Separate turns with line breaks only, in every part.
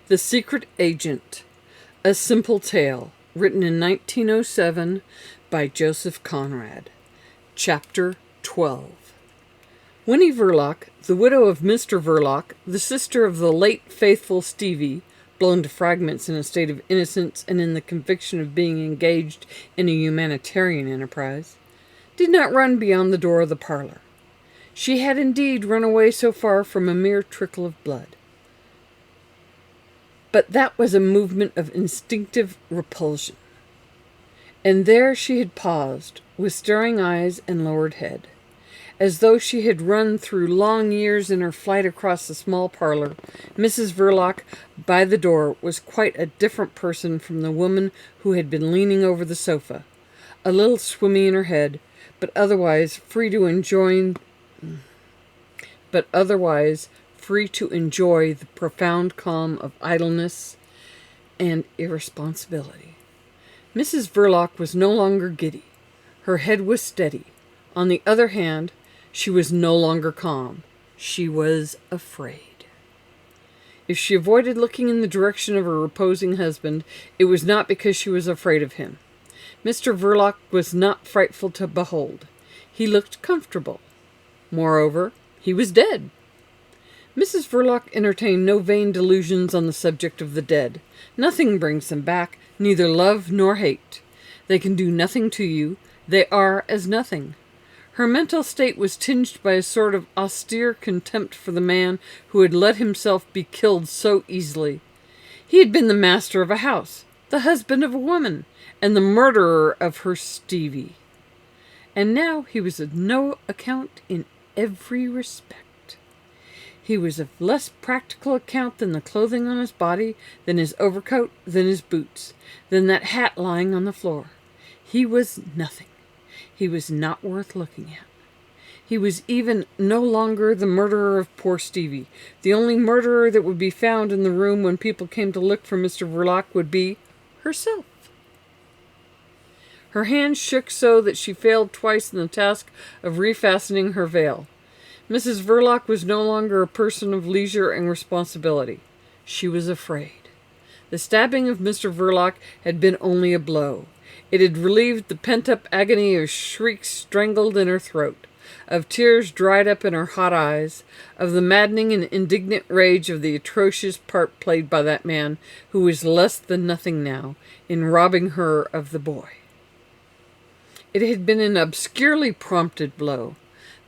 The Secret Agent, A Simple Tale, written in 1907 by Joseph Conrad. Chapter 12. Winnie Verloc, the widow of Mr. Verloc, the sister of the late faithful Stevie, blown to fragments in a state of innocence and in the conviction of being engaged in a humanitarian enterprise, did not run beyond the door of the parlor. She had indeed run away so far from a mere trickle of blood. But that was a movement of instinctive repulsion. And there she had paused, with staring eyes and lowered head. As though she had run through long years in her flight across the small parlor, Mrs. Verloc, by the door, was quite a different person from the woman who had been leaning over the sofa, a little swimmy in her head, but otherwise free to enjoy the profound calm of idleness and irresponsibility. Mrs. Verloc was no longer giddy. Her head was steady. On the other hand, she was no longer calm. She was afraid. If she avoided looking in the direction of her reposing husband, it was not because she was afraid of him. Mr. Verloc was not frightful to behold. He looked comfortable. Moreover, he was dead. Mrs. Verloc entertained no vain delusions on the subject of the dead. Nothing brings them back, neither love nor hate. They can do nothing to you. They are as nothing. Her mental state was tinged by a sort of austere contempt for the man who had let himself be killed so easily. He had been the master of a house, the husband of a woman, and the murderer of her Stevie. And now he was of no account in every respect. He was of less practical account than the clothing on his body, than his overcoat, than his boots, than that hat lying on the floor. He was nothing. He was not worth looking at. He was even no longer the murderer of poor Stevie. The only murderer that would be found in the room when people came to look for Mr. Verloc would be herself. Her hands shook so that she failed twice in the task of refastening her veil. Mrs. Verloc was no longer a person of leisure and responsibility. She was afraid. The stabbing of Mr. Verloc had been only a blow. It had relieved the pent-up agony of shrieks strangled in her throat, of tears dried up in her hot eyes, of the maddening and indignant rage of the atrocious part played by that man who was less than nothing now in robbing her of the boy. It had been an obscurely prompted blow.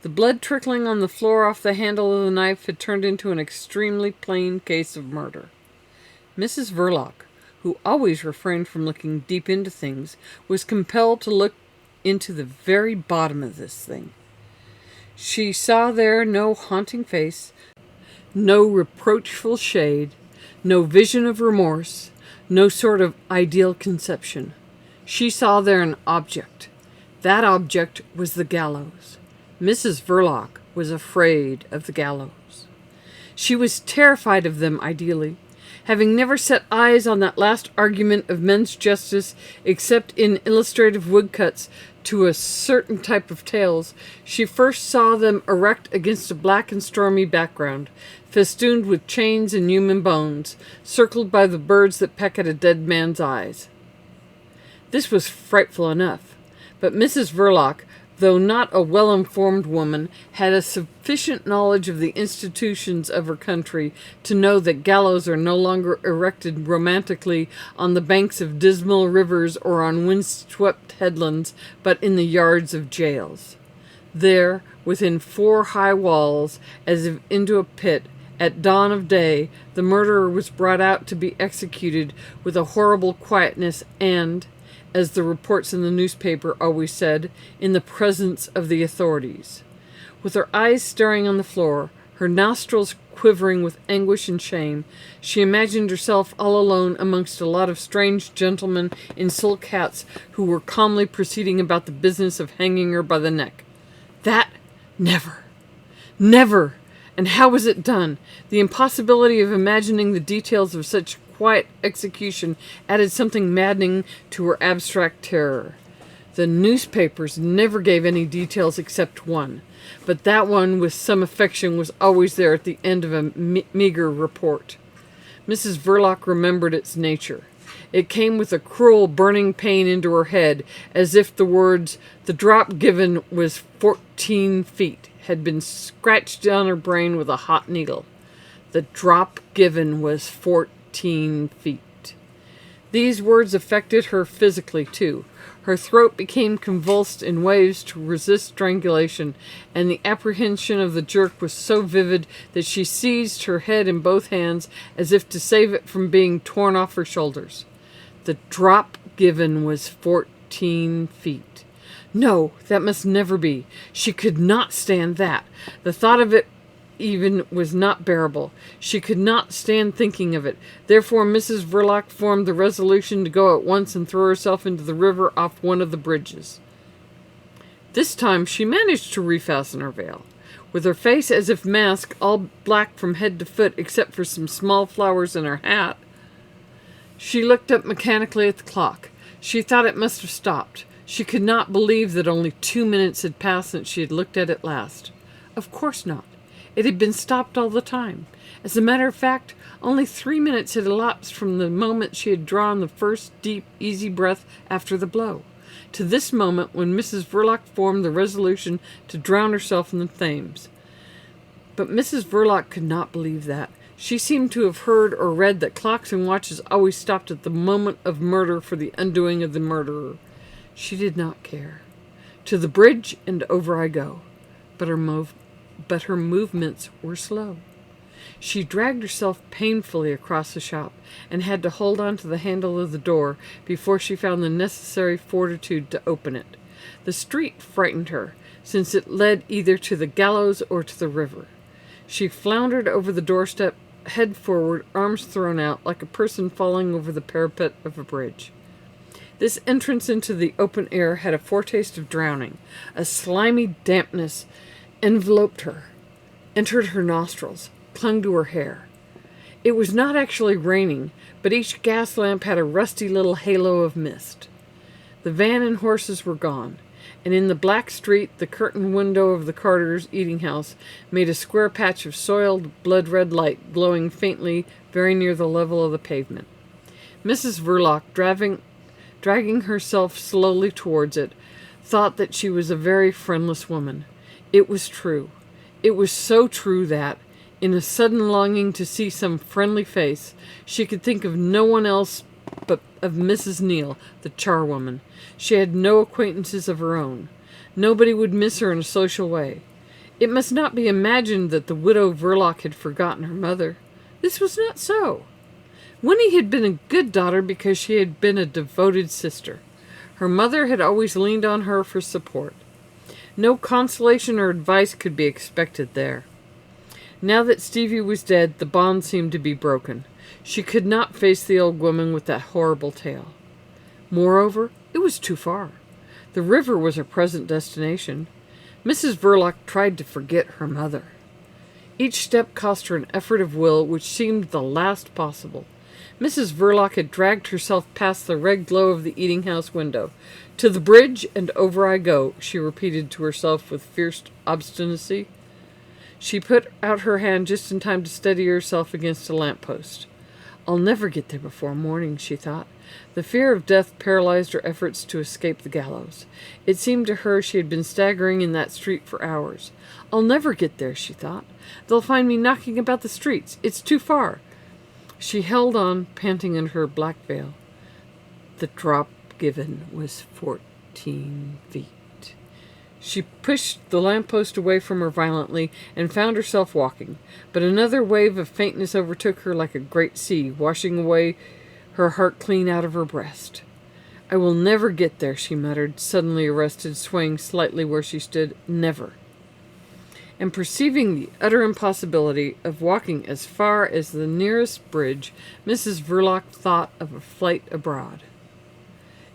The blood trickling on the floor off the handle of the knife had turned into an extremely plain case of murder. Mrs. Verloc, who always refrained from looking deep into things, was compelled to look into the very bottom of this thing. She saw there no haunting face, no reproachful shade, no vision of remorse, no sort of ideal conception. She saw there an object. That object was the gallows. Mrs. Verloc was afraid of the gallows. She was terrified of them ideally. Having never set eyes on that last argument of men's justice except in illustrative woodcuts to a certain type of tales, she first saw them erect against a black and stormy background, festooned with chains and human bones, circled by the birds that peck at a dead man's eyes. This was frightful enough, but Mrs. Verloc, though not a well-informed woman, had a sufficient knowledge of the institutions of her country to know that gallows are no longer erected romantically on the banks of dismal rivers or on wind-swept headlands, but in the yards of jails. There, within 4 high walls, as if into a pit, at dawn of day, the murderer was brought out to be executed with a horrible quietness and, as the reports in the newspaper always said, in the presence of the authorities. With her eyes staring on the floor, her nostrils quivering with anguish and shame, she imagined herself all alone amongst a lot of strange gentlemen in silk hats who were calmly proceeding about the business of hanging her by the neck. That never! Never! And how was it done? The impossibility of imagining the details of such quiet execution added something maddening to her abstract terror. The newspapers never gave any details except one, but that one with some affection was always there at the end of a meager report. Mrs. Verloc remembered its nature. It came with a cruel, burning pain into her head, as if the words, "The drop given was 14 feet," had been scratched down her brain with a hot needle. The drop given was 14 feet. These words affected her physically, too. Her throat became convulsed in waves to resist strangulation, and the apprehension of the jerk was so vivid that she seized her head in both hands as if to save it from being torn off her shoulders. The drop given was 14 feet. No, that must never be. She could not stand that. The thought of it even was not bearable. She could not stand thinking of it. Therefore Mrs. Verloc formed the resolution to go at once and throw herself into the river off one of the bridges. This time she managed to refasten her veil. With her face as if masked, all black from head to foot except for some small flowers in her hat, she looked up mechanically at the clock. She thought it must have stopped. She could not believe that only 2 minutes had passed since she had looked at it last. Of course not. It had been stopped all the time. As a matter of fact, only 3 minutes had elapsed from the moment she had drawn the first deep, easy breath after the blow, to this moment when Mrs. Verloc formed the resolution to drown herself in the Thames. But Mrs. Verloc could not believe that. She seemed to have heard or read that clocks and watches always stopped at the moment of murder for the undoing of the murderer. She did not care. To the bridge and over I go. But her movements were slow. She dragged herself painfully across the shop and had to hold on to the handle of the door before she found the necessary fortitude to open it. The street frightened her, since it led either to the gallows or to the river. She floundered over the doorstep, head forward, arms thrown out, like a person falling over the parapet of a bridge. This entrance into the open air had a foretaste of drowning. A slimy dampness enveloped her, entered her nostrils, clung to her hair. It was not actually raining, but each gas lamp had a rusty little halo of mist. The van and horses were gone, and in the black street the curtained window of the Carters' eating house made a square patch of soiled, blood-red light glowing faintly very near the level of the pavement. Mrs. Verloc, dragging herself slowly towards it, thought that she was a very friendless woman. It was true. It was so true that, in a sudden longing to see some friendly face, she could think of no one else but of Mrs. Neal, the charwoman. She had no acquaintances of her own. Nobody would miss her in a social way. It must not be imagined that the widow Verloc had forgotten her mother. This was not so. Winnie had been a good daughter because she had been a devoted sister. Her mother had always leaned on her for support. No consolation or advice could be expected there. Now that Stevie was dead, the bond seemed to be broken. She could not face the old woman with that horrible tale. Moreover, it was too far. The river was her present destination. Mrs. Verloc tried to forget her mother. Each step cost her an effort of will which seemed the last possible. Mrs. Verloc had dragged herself past the red glow of the eating-house window. "To the bridge and over I go," she repeated to herself with fierce obstinacy. She put out her hand just in time to steady herself against a lamp-post. "I'll never get there before morning," she thought. The fear of death paralyzed her efforts to escape the gallows. It seemed to her she had been staggering in that street for hours. "I'll never get there," she thought. "They'll find me knocking about the streets. It's too far." She held on, panting under her black veil. The drop given was 14 feet. She pushed the lamppost away from her violently and found herself walking, but another wave of faintness overtook her like a great sea, washing away her heart clean out of her breast. "I will never get there," she muttered, suddenly arrested, swaying slightly where she stood. "Never." And perceiving the utter impossibility of walking as far as the nearest bridge, Mrs. Verloc thought of a flight abroad.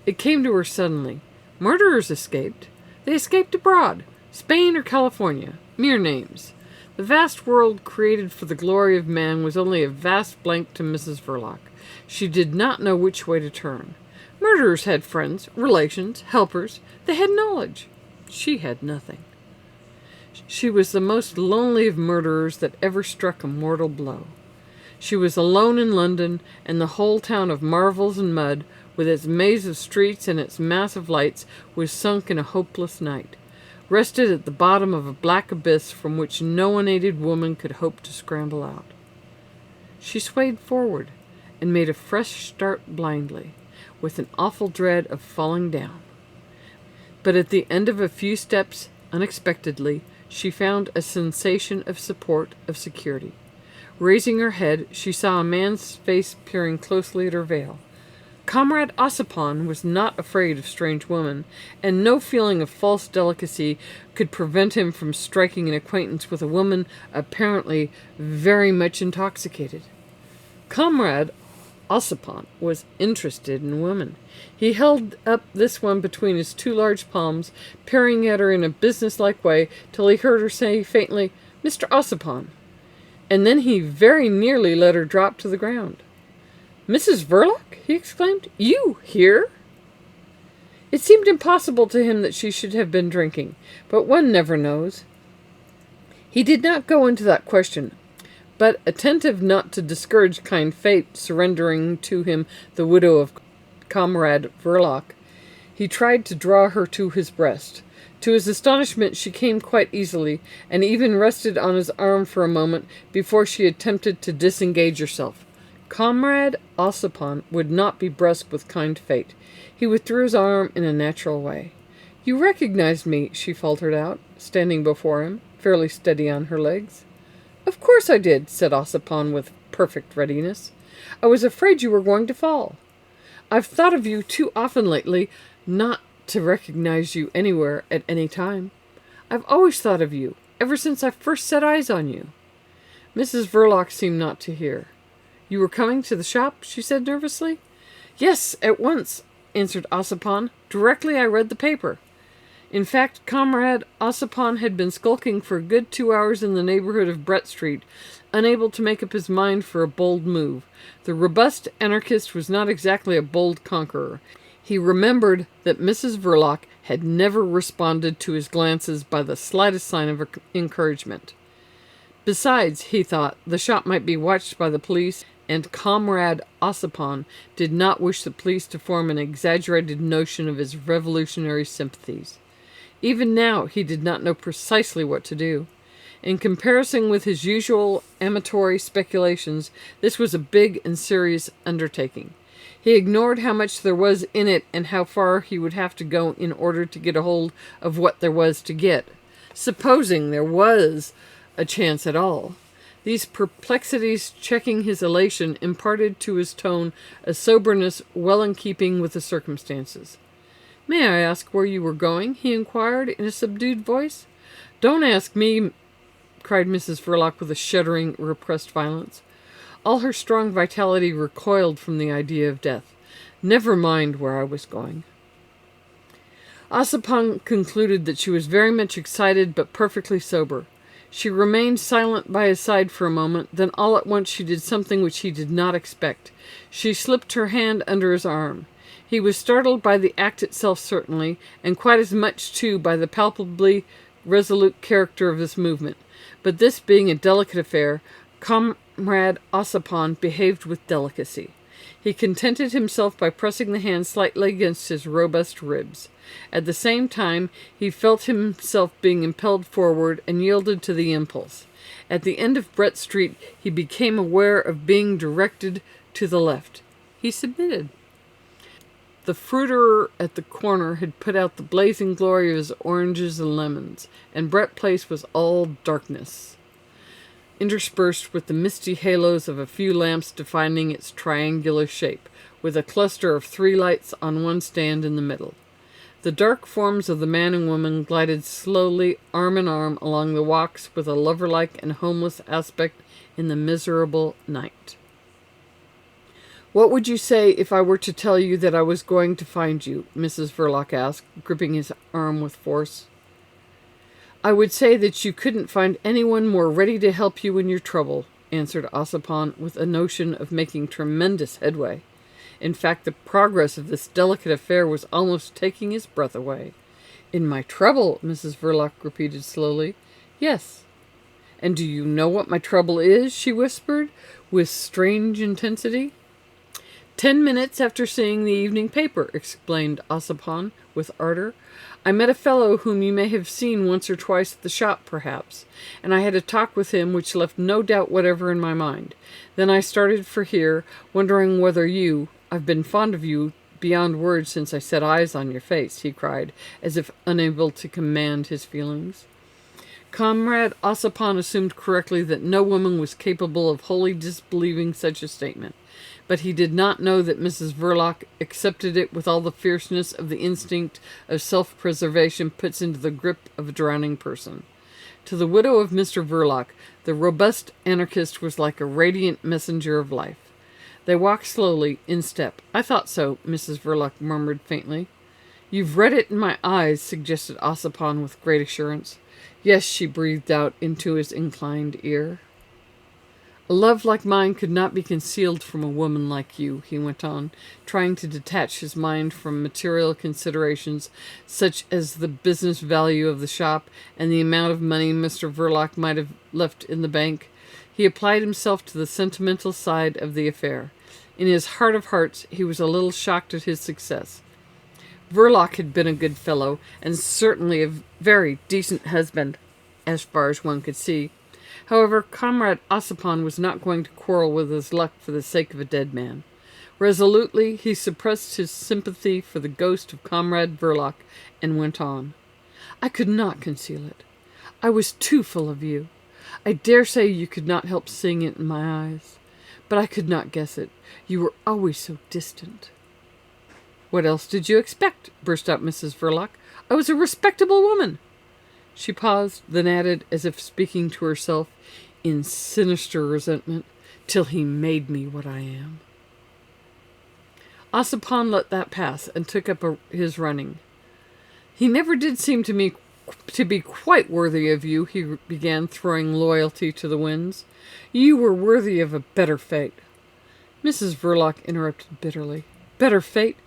It came to her suddenly. Murderers escaped. They escaped abroad. Spain or California. Mere names. The vast world created for the glory of man was only a vast blank to Mrs. Verloc. She did not know which way to turn. Murderers had friends, relations, helpers. They had knowledge. She had nothing. She was the most lonely of murderers that ever struck a mortal blow. She was alone in London, and the whole town of marvels and mud, with its maze of streets and its mass of lights, was sunk in a hopeless night, rested at the bottom of a black abyss from which no unaided woman could hope to scramble out. She swayed forward and made a fresh start blindly, with an awful dread of falling down. But at the end of a few steps, unexpectedly, she found a sensation of support, of security. Raising her head, she saw a man's face peering closely at her veil. Comrade Ossipon was not afraid of strange women, and no feeling of false delicacy could prevent him from striking an acquaintance with a woman apparently very much intoxicated. Comrade Ossipon was interested in women. He held up this one between his two large palms, peering at her in a businesslike way, till he heard her say faintly, "Mr. Ossipon," and then he very nearly let her drop to the ground. "Mrs. Verloc?" he exclaimed. "You here?" It seemed impossible to him that she should have been drinking, but one never knows. He did not go into that question, but, attentive not to discourage kind fate surrendering to him the widow of Comrade Verloc, he tried to draw her to his breast. To his astonishment, she came quite easily, and even rested on his arm for a moment before she attempted to disengage herself. Comrade Ossipon would not be brusque with kind fate. He withdrew his arm in a natural way. "You recognized me," she faltered out, standing before him, fairly steady on her legs. "Of course I did," said Ossipon with perfect readiness. "I was afraid you were going to fall. I've thought of you too often lately not to recognize you anywhere at any time. I've always thought of you, ever since I first set eyes on you." Mrs. Verloc seemed not to hear. "You were coming to the shop?" she said nervously. "Yes, at once," answered Ossipon. "Directly I read the paper." In fact, Comrade Ossipon had been skulking for a good 2 hours in the neighborhood of Brett Street, unable to make up his mind for a bold move. The robust anarchist was not exactly a bold conqueror. He remembered that Mrs. Verloc had never responded to his glances by the slightest sign of encouragement. Besides, he thought, the shop might be watched by the police, and Comrade Ossipon did not wish the police to form an exaggerated notion of his revolutionary sympathies. Even now, he did not know precisely what to do. In comparison with his usual amatory speculations, this was a big and serious undertaking. He ignored how much there was in it and how far he would have to go in order to get a hold of what there was to get. Supposing there was a chance at all. These perplexities, checking his elation, imparted to his tone a soberness well in keeping with the circumstances. "May I ask where you were going?" he inquired in a subdued voice. "Don't ask me," cried Mrs. Verloc with a shuddering, repressed violence. All her strong vitality recoiled from the idea of death. "Never mind where I was going." Ossipon concluded that she was very much excited but perfectly sober. She remained silent by his side for a moment, then all at once she did something which he did not expect. She slipped her hand under his arm. He was startled by the act itself, certainly, and quite as much, too, by the palpably resolute character of this movement. But this being a delicate affair, Comrade Ossipon behaved with delicacy. He contented himself by pressing the hand slightly against his robust ribs. At the same time, he felt himself being impelled forward and yielded to the impulse. At the end of Brett Street, he became aware of being directed to the left. He submitted. The fruiterer at the corner had put out the blazing glory of his oranges and lemons, and Brett Place was all darkness, interspersed with the misty halos of a few lamps defining its triangular shape, with a cluster of 3 lights on one stand in the middle. The dark forms of the man and woman glided slowly, arm in arm, along the walks with a lover-like and homeless aspect in the miserable night. "What would you say if I were to tell you that I was going to find you?" Mrs. Verloc asked, gripping his arm with force. "I would say that you couldn't find anyone more ready to help you in your trouble," answered Ossipon, with a notion of making tremendous headway. In fact, the progress of this delicate affair was almost taking his breath away. "In my trouble," Mrs. Verloc repeated slowly. "Yes." And do you know what my trouble is?" she whispered, with strange intensity. 10 minutes after seeing the evening paper," explained Ossipon, with ardor. "I met a fellow whom you may have seen once or twice at the shop, perhaps, and I had a talk with him which left no doubt whatever in my mind. Then I started for here, wondering whether I've been fond of you beyond words since I set eyes on your face," he cried, as if unable to command his feelings. Conrad Ossipon assumed correctly that no woman was capable of wholly disbelieving such a statement, but he did not know that Mrs. Verloc accepted it with all the fierceness of the instinct of self-preservation puts into the grip of a drowning person. To the widow of Mr. Verloc, the robust anarchist was like a radiant messenger of life. They walked slowly, in step. "I thought so," Mrs. Verloc murmured faintly. "You've read it in my eyes," suggested Ossipon with great assurance. "Yes," she breathed out into his inclined ear. "A love like mine could not be concealed from a woman like you," he went on, trying to detach his mind from material considerations such as the business value of the shop and the amount of money Mr. Verloc might have left in the bank. He applied himself to the sentimental side of the affair. In his heart of hearts, he was a little shocked at his success. Verloc had been a good fellow, and certainly a very decent husband, as far as one could see. However, Comrade Ossipon was not going to quarrel with his luck for the sake of a dead man. Resolutely, he suppressed his sympathy for the ghost of Comrade Verloc and went on. "I could not conceal it. I was too full of you. I dare say you could not help seeing it in my eyes. But I could not guess it. You were always so distant." "What else did you expect?" burst out Mrs. Verloc. "I was a respectable woman." She paused, then added, as if speaking to herself, in sinister resentment, "till he made me what I am." Ossipon let that pass, and took up his running. "He never did seem to me to be quite worthy of you," he began, throwing loyalty to the winds. "You were worthy of a better fate." Mrs. Verloc interrupted bitterly. "Better fate?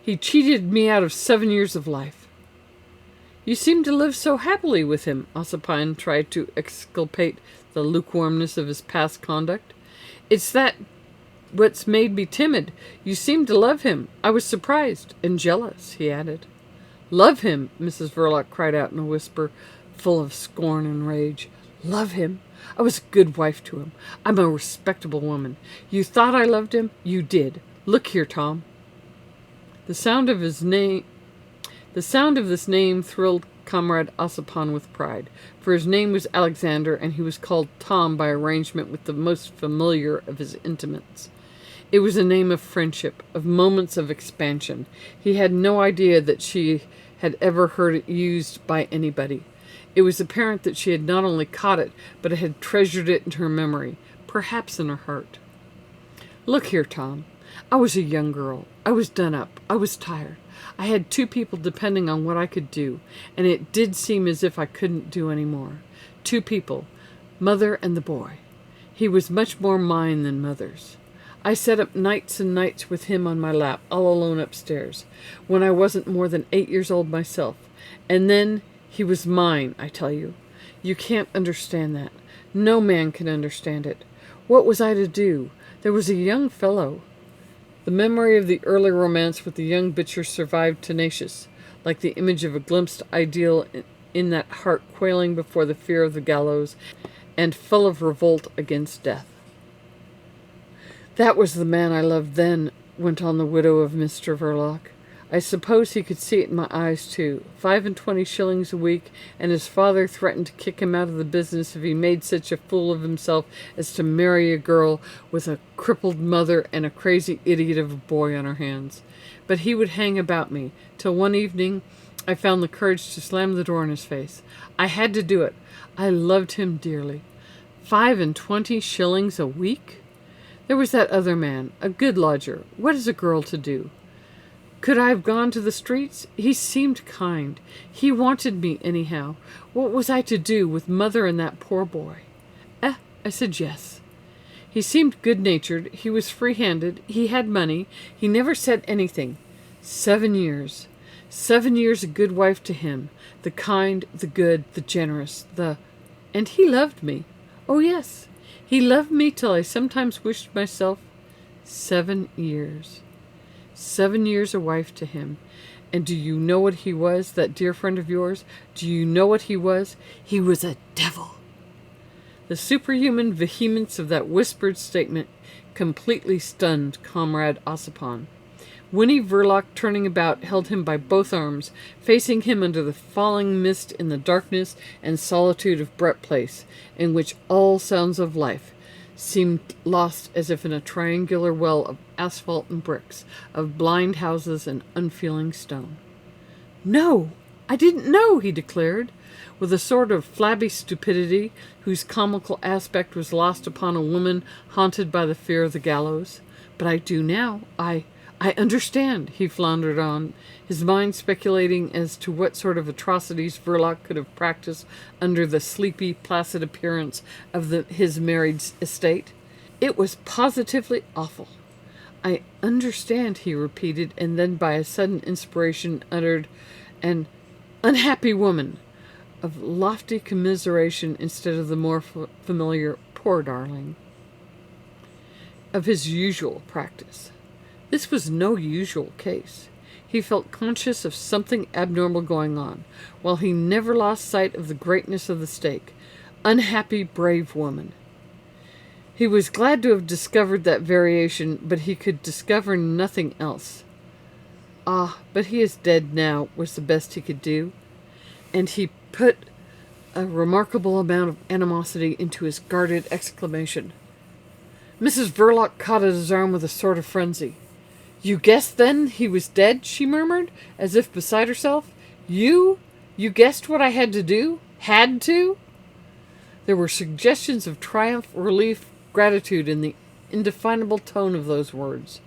He cheated me out of 7 years of life." "You seem to live so happily with him," Ossipon tried to exculpate the lukewarmness of his past conduct. "It's that what's made me timid. You seem to love him. I was surprised and jealous," he added. "Love him!" Mrs. Verloc cried out in a whisper, full of scorn and rage. "Love him! I was a good wife to him. I'm a respectable woman. You thought I loved him? You did. Look here, Tom." The sound of this name thrilled Comrade Ossipon with pride, for his name was Alexander, and he was called Tom by arrangement with the most familiar of his intimates. It was a name of friendship, of moments of expansion. He had no idea that she had ever heard it used by anybody. It was apparent that she had not only caught it, but had treasured it in her memory, perhaps in her heart. "Look here, Tom. I was a young girl. I was done up. I was tired. I had 2 people depending on what I could do, and it did seem as if I couldn't do any more. 2 people, Mother and the boy. He was much more mine than Mother's. I sat up nights and nights with him on my lap, all alone upstairs, when I wasn't more than 8 years old myself. And then he was mine, I tell you. You can't understand that. No man can understand it. What was I to do? There was a young fellow." The memory of the early romance with the young butcher survived tenacious, like the image of a glimpsed ideal in that heart quailing before the fear of the gallows and full of revolt against death. "That was the man I loved then," went on the widow of Mr. Verloc. "I suppose he could see it in my eyes, too. 25 shillings a week, and his father threatened to kick him out of the business if he made such a fool of himself as to marry a girl with a crippled mother and a crazy idiot of a boy on her hands. But he would hang about me, till one evening I found the courage to slam the door in his face. I had to do it. I loved him dearly. 25 shillings a week? There was that other man, a good lodger. What is a girl to do? Could I have gone to the streets? He seemed kind. He wanted me anyhow. What was I to do with Mother and that poor boy? I said yes. He seemed good-natured. He was free-handed. He had money. He never said anything. 7 years. 7 years a good wife to him. The kind, the good, the generous, and he loved me. Oh, yes. He loved me till I sometimes wished myself 7 years. 7 years a wife to him. And do you know what he was, that dear friend of yours? Do you know what he was? He was a devil. The superhuman vehemence of that whispered statement completely stunned Comrade Ossipon. Winnie Verloc, turning about, held him by both arms, facing him under the falling mist in the darkness and solitude of Brett Place, in which all sounds of life seemed lost as if in a triangular well of asphalt and bricks, of blind houses and unfeeling stone. "No, I didn't know," he declared, with a sort of flabby stupidity whose comical aspect was lost upon a woman haunted by the fear of the gallows. "But I do now. I understand," he floundered on, his mind speculating as to what sort of atrocities Verloc could have practiced under the sleepy, placid appearance of his married estate. "It was positively awful." "I understand," he repeated, and then by a sudden inspiration uttered an "unhappy woman," of lofty commiseration instead of the more familiar "poor darling" of his usual practice. This was no usual case. He felt conscious of something abnormal going on, while he never lost sight of the greatness of the stake. Unhappy, brave woman. He was glad to have discovered that variation, but he could discover nothing else. "Ah, but he is dead now," was the best he could do, and he put a remarkable amount of animosity into his guarded exclamation. Mrs. Verloc caught at his arm with a sort of frenzy. "You guessed then he was dead?" she murmured, as if beside herself. You guessed what I had to do? Had to?" There were suggestions of triumph, relief, gratitude in the indefinable tone of those words.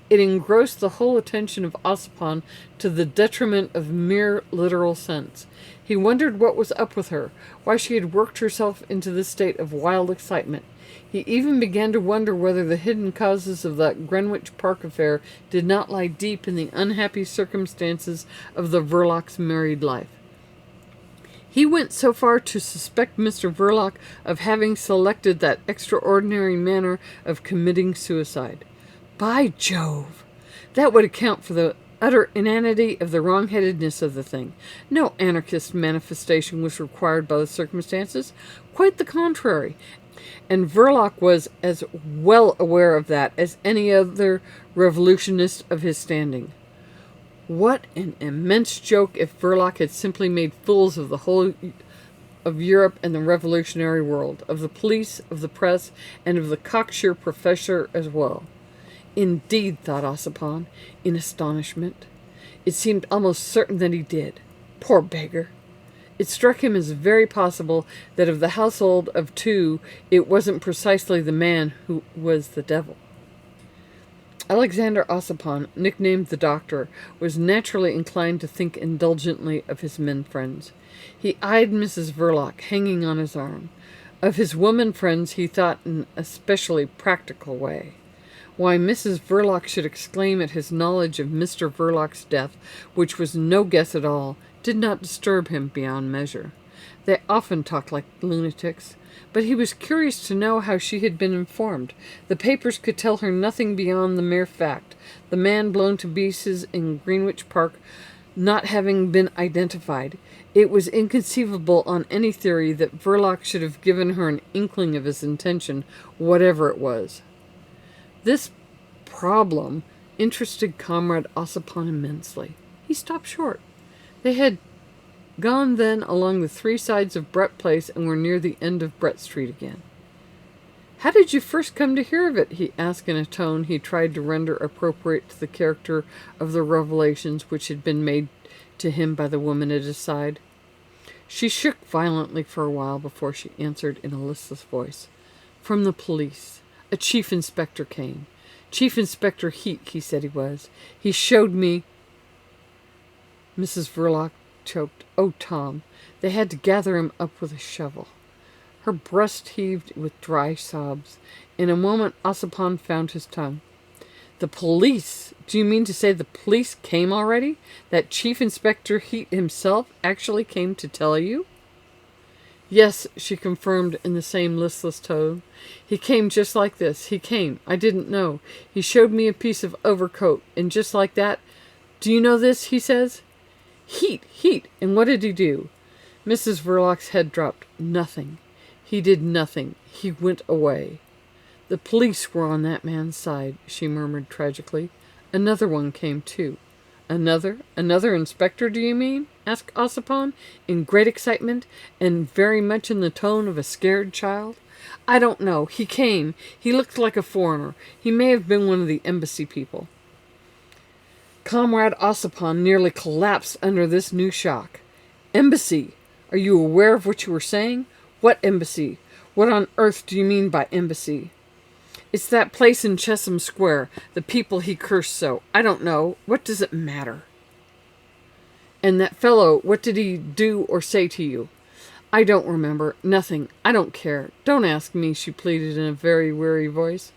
It engrossed the whole attention of Ossipon to the detriment of mere literal sense. He wondered what was up with her, why she had worked herself into this state of wild excitement. He even began to wonder whether the hidden causes of that Greenwich Park affair did not lie deep in the unhappy circumstances of the Verlocs' married life. He went so far to suspect Mr. Verloc of having selected that extraordinary manner of committing suicide. By Jove! That would account for the utter inanity of the wrong-headedness of the thing. No anarchist manifestation was required by the circumstances. Quite the contrary. And Verloc was as well aware of that as any other revolutionist of his standing. What an immense joke if Verloc had simply made fools of the whole of Europe and the revolutionary world, of the police, of the press, and of the cocksure professor as well. Indeed, thought Ossipon, in astonishment. It seemed almost certain that he did. Poor beggar. It struck him as very possible that of the household of two, it wasn't precisely the man who was the devil. Alexander Ossipon, nicknamed the Doctor, was naturally inclined to think indulgently of his men friends. He eyed Mrs. Verloc, hanging on his arm. Of his woman friends he thought in a specially practical way. Why Mrs. Verloc should exclaim at his knowledge of Mr. Verloc's death, which was no guess at all, did not disturb him beyond measure. They often talked like lunatics, but he was curious to know how she had been informed. The papers could tell her nothing beyond the mere fact, the man blown to pieces in Greenwich Park not having been identified. It was inconceivable on any theory that Verloc should have given her an inkling of his intention, whatever it was. This problem interested Comrade Ossipon immensely. He stopped short. They had gone then along the 3 sides of Brett Place and were near the end of Brett Street again. "How did you first come to hear of it?" he asked in a tone he tried to render appropriate to the character of the revelations which had been made to him by the woman at his side. She shook violently for a while before she answered in a listless voice. "From the police. A chief inspector came. Chief Inspector Heat, he said he was. He showed me—" Mrs. Verloc choked. "Oh, Tom, they had to gather him up with a shovel." Her breast heaved with dry sobs. In a moment Ossipon found his tongue. "The police? Do you mean to say the police came already? That Chief Inspector Heat himself actually came to tell you?" Yes, she confirmed in the same listless tone. He came just like this. He came. I didn't know. He showed me a piece of overcoat, and just like that, do you know this, he says? Heat, heat. And what did he do? Mrs. Verloc's head dropped. Nothing. He did nothing. He went away. The police were on that man's side, she murmured tragically. Another one came too. Another inspector, do you mean? Asked Ossipon, in great excitement, and very much in the tone of a scared child. I don't know. He came. He looked like a foreigner. He may have been one of the embassy people. Comrade Ossipon nearly collapsed under this new shock. Embassy! Are you aware of what you were saying? What embassy? What on earth do you mean by embassy? It's that place in Chesham Square, the people he cursed so. I don't know. What does it matter? And that fellow, what did he do or say to you? I don't remember. Nothing. I don't care. Don't ask me, she pleaded in a very weary voice.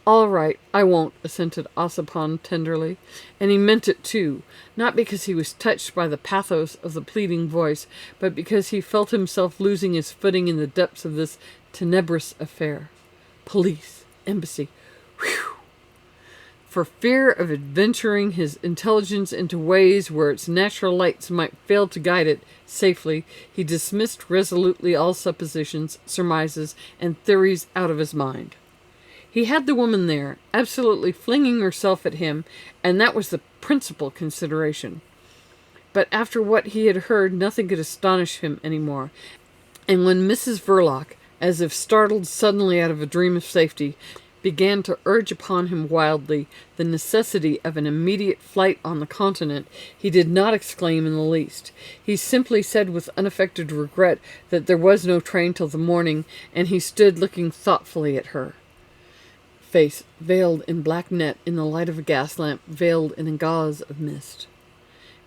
All right, I won't, assented Ossipon tenderly. And he meant it too, not because he was touched by the pathos of the pleading voice, but because he felt himself losing his footing in the depths of this tenebrous affair. Police. Embassy. Whew. For fear of adventuring his intelligence into ways where its natural lights might fail to guide it safely, he dismissed resolutely all suppositions, surmises, and theories out of his mind. He had the woman there, absolutely flinging herself at him, and that was the principal consideration. But after what he had heard, nothing could astonish him any more, and when Mrs. Verloc, as if startled suddenly out of a dream of safety, began to urge upon him wildly the necessity of an immediate flight on the continent, he did not exclaim in the least. He simply said with unaffected regret that there was no train till the morning, and he stood looking thoughtfully at her face, veiled in black net in the light of a gas lamp, veiled in a gauze of mist.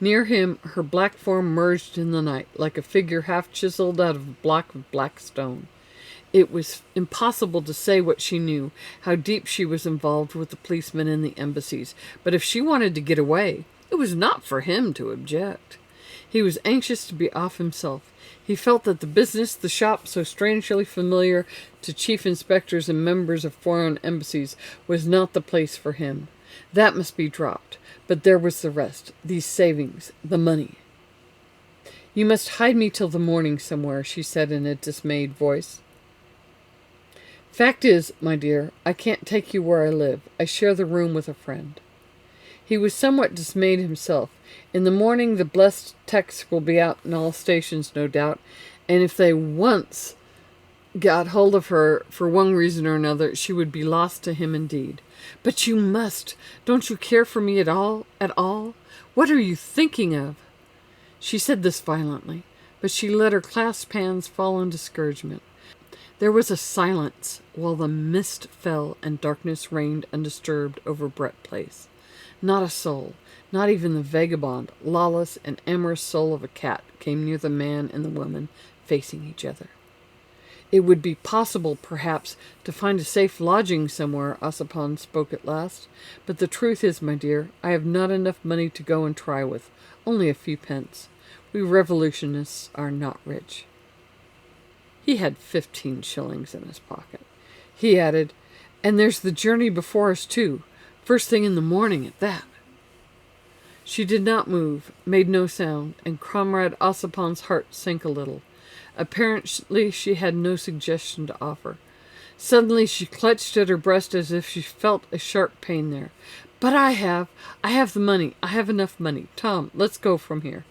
Near him, her black form merged in the night, like a figure half chiseled out of a block of black stone. It was impossible to say what she knew, how deep she was involved with the policemen and the embassies, but if she wanted to get away, it was not for him to object. He was anxious to be off himself. He felt that the business, the shop, so strangely familiar to chief inspectors and members of foreign embassies, was not the place for him. That must be dropped. But there was the rest, these savings, the money. You must hide me till the morning somewhere, she said in a dismayed voice. Fact is, my dear, I can't take you where I live. I share the room with a friend. He was somewhat dismayed himself. In the morning the blessed text will be out in all stations, no doubt, and if they once got hold of her for one reason or another, she would be lost to him indeed. But you must. Don't you care for me at all? At all? What are you thinking of? She said this violently, but she let her clasped hands fall in discouragement. There was a silence while the mist fell and darkness reigned undisturbed over Brett Place. Not a soul, not even the vagabond, lawless, and amorous soul of a cat came near the man and the woman facing each other. It would be possible, perhaps, to find a safe lodging somewhere, Ossipon spoke at last. But the truth is, my dear, I have not enough money to go and try with. Only a few pence. We revolutionists are not rich. He had 15 shillings in his pocket. He added, and there's the journey before us, too. First thing in the morning at that. She did not move, made no sound, and Comrade Ossipon's heart sank a little. Apparently she had no suggestion to offer. Suddenly she clutched at her breast as if she felt a sharp pain there. But I have the money. I have enough money. Tom, let's go from here.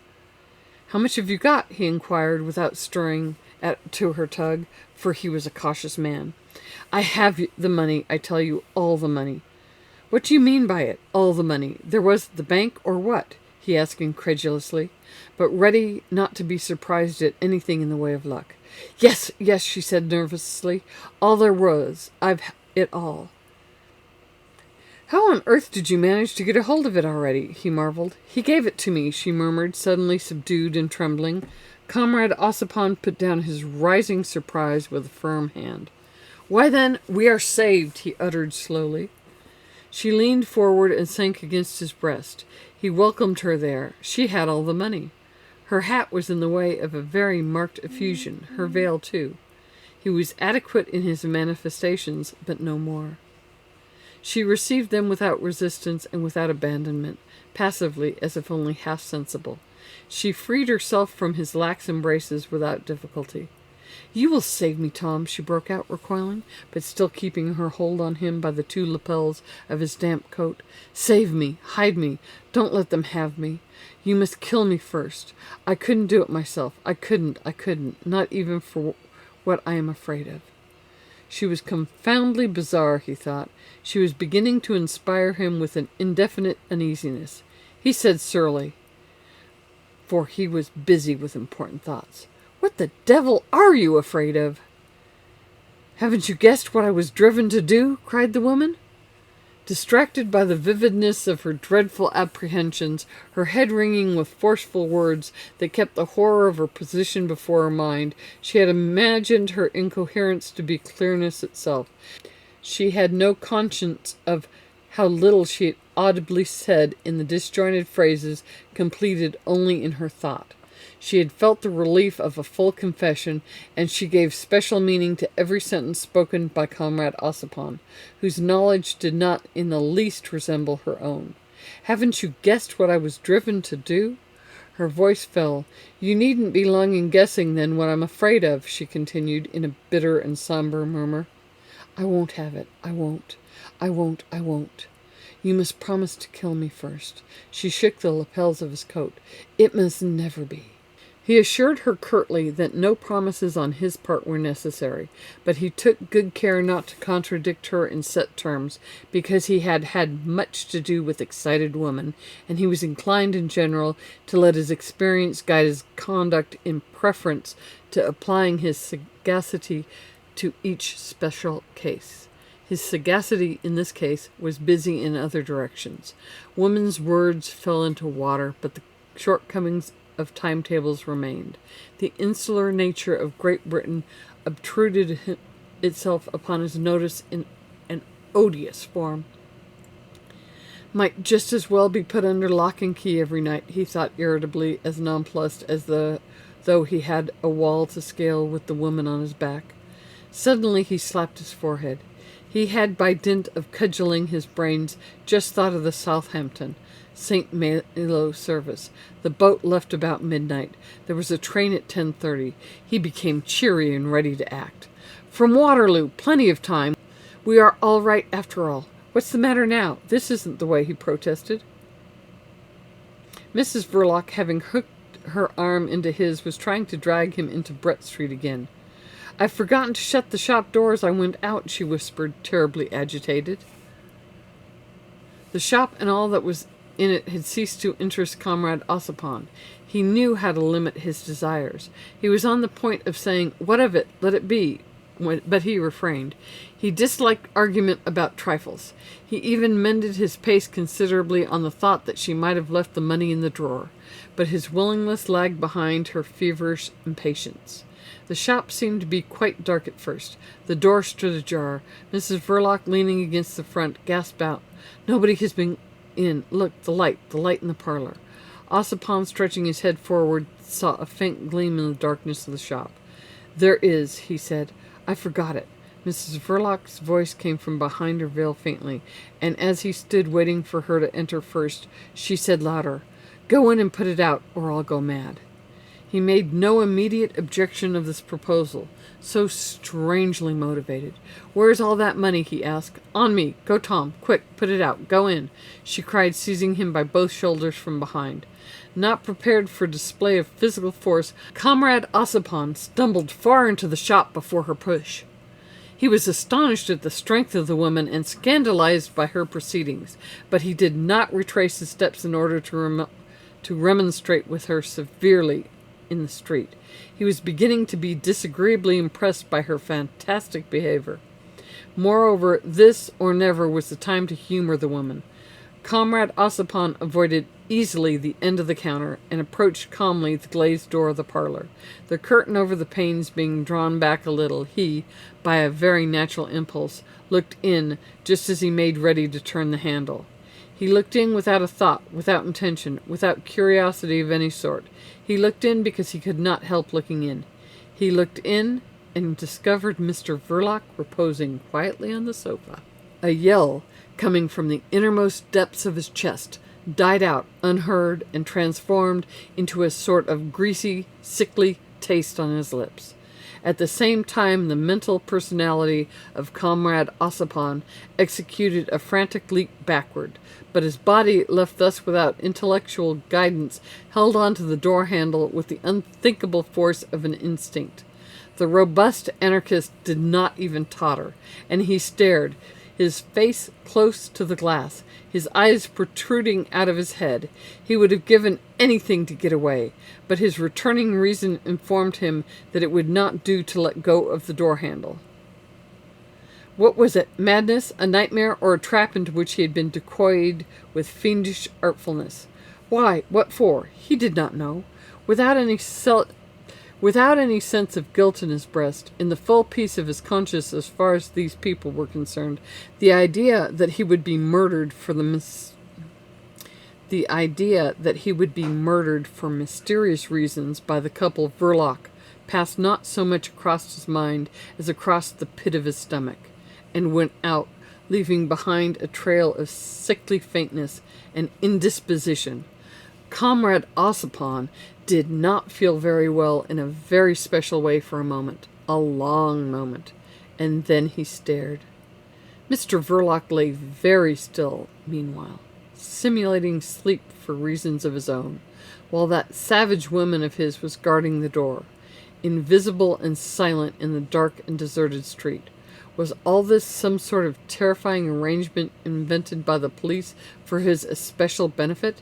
How much have you got? He inquired without stirring to her tug, for he was a cautious man. I have the money, I tell you, all the money. What do you mean by it, all the money? There was the bank, or what? He asked incredulously, but ready not to be surprised at anything in the way of luck. Yes, she said nervously. All there was. I've it all. How on earth did you manage to get a hold of it already? He marveled. He gave it to me, she murmured, suddenly subdued and trembling. Comrade Ossipon put down his rising surprise with a firm hand. Why then, we are saved, he uttered slowly. She leaned forward and sank against his breast. He welcomed her there. She had all the money. Her hat was in the way of a very marked effusion, her veil too. He was adequate in his manifestations, but no more. She received them without resistance and without abandonment, passively, as if only half sensible. She freed herself from his lax embraces without difficulty. "You will save me, Tom," she broke out, recoiling, but still keeping her hold on him by the two lapels of his damp coat. "Save me, hide me, don't let them have me. You must kill me first. I couldn't do it myself. I couldn't, not even for what I am afraid of." She was confoundedly bizarre, he thought. She was beginning to inspire him with an indefinite uneasiness. He said surlily, for he was busy with important thoughts, "What the devil are you afraid of?" "Haven't you guessed what I was driven to do?" cried the woman. Distracted by the vividness of her dreadful apprehensions, her head ringing with forceful words that kept the horror of her position before her mind, she had imagined her incoherence to be clearness itself. She had no conscience of how little she had audibly said in the disjointed phrases completed only in her thought. She had felt the relief of a full confession, and she gave special meaning to every sentence spoken by Conrad Ossipon, whose knowledge did not in the least resemble her own. "Haven't you guessed what I was driven to do?" Her voice fell. "You needn't be long in guessing, then, what I'm afraid of," she continued in a bitter and somber murmur. "I won't have it. I won't. You must promise to kill me first." She shook the lapels of his coat. "It must never be." He assured her curtly that no promises on his part were necessary, but he took good care not to contradict her in set terms, because he had had much to do with excited women, and he was inclined in general to let his experience guide his conduct in preference to applying his sagacity to each special case. His sagacity in this case was busy in other directions. Women's words fell into water, but the shortcomings of timetables remained. The insular nature of Great Britain obtruded itself upon his notice in an odious form. "Might just as well be put under lock and key every night," he thought irritably, as nonplussed as though he had a wall to scale with the woman on his back. Suddenly he slapped his forehead. He had, by dint of cudgelling his brains, just thought of the Southampton St. Malo service. The boat left about midnight. There was a train at 10:30. He became cheery and ready to act. "From Waterloo. Plenty of time. We are all right after all. What's the matter now? This isn't the way," he protested. Mrs. Verloc, having hooked her arm into his, was trying to drag him into Brett Street again. "I've forgotten to shut the shop door as I went out," she whispered, terribly agitated. The shop and all that was in it had ceased to interest Conrad Ossipon. He knew how to limit his desires. He was on the point of saying, "What of it? Let it be," but he refrained. He disliked argument about trifles. He even mended his pace considerably on the thought that she might have left the money in the drawer, but his willingness lagged behind her feverish impatience. The shop seemed to be quite dark at first. The door stood ajar. Mrs. Verloc, leaning against the front, gasped out, "Nobody has been in. Look, the light in the parlor." Ossipon, stretching his head forward, saw a faint gleam in the darkness of the shop. "There is," he said. "I forgot it." Mrs. Verloc's voice came from behind her veil faintly, and as he stood waiting for her to enter first, she said louder, "Go in and put it out, or I'll go mad." He made no immediate objection of this proposal, so strangely motivated. "Where's all that money?" he asked. "On me. Go, Tom. Quick, put it out. Go in," she cried, seizing him by both shoulders from behind. Not prepared for display of physical force, Comrade Ossipon stumbled far into the shop before her push. He was astonished at the strength of the woman and scandalized by her proceedings, but he did not retrace his steps in order to remonstrate with her severely in the street. He was beginning to be disagreeably impressed by her fantastic behavior. Moreover, this or never was the time to humor the woman. Comrade Ossipon avoided easily the end of the counter and approached calmly the glazed door of the parlor. The curtain over the panes being drawn back a little, he, by a very natural impulse, looked in just as he made ready to turn the handle. He looked in without a thought, without intention, without curiosity of any sort. He looked in because he could not help looking in. He looked in and discovered Mr. Verloc reposing quietly on the sofa. A yell, coming from the innermost depths of his chest, died out unheard and transformed into a sort of greasy, sickly taste on his lips. At the same time, the mental personality of Conrad Ossipon executed a frantic leap backward, but his body, left thus without intellectual guidance, held on to the door handle with the unthinkable force of an instinct. The robust anarchist did not even totter, and he stared, his face close to the glass, his eyes protruding out of his head. He would have given anything to get away, but his returning reason informed him that it would not do to let go of the door handle. What was it? Madness, a nightmare, or a trap into which he had been decoyed with fiendish artfulness? Why? What for? He did not know. Without any sense of guilt in his breast, in the full peace of his conscience as far as these people were concerned, the idea that he would be murdered for mysterious reasons by the couple Verloc passed not so much across his mind as across the pit of his stomach, and went out, leaving behind a trail of sickly faintness and indisposition. Comrade Ossipon did not feel very well in a very special way for a moment, a long moment, and then he stared. Mr. Verloc lay very still, meanwhile, simulating sleep for reasons of his own, while that savage woman of his was guarding the door, invisible and silent in the dark and deserted street. Was all this some sort of terrifying arrangement invented by the police for his especial benefit?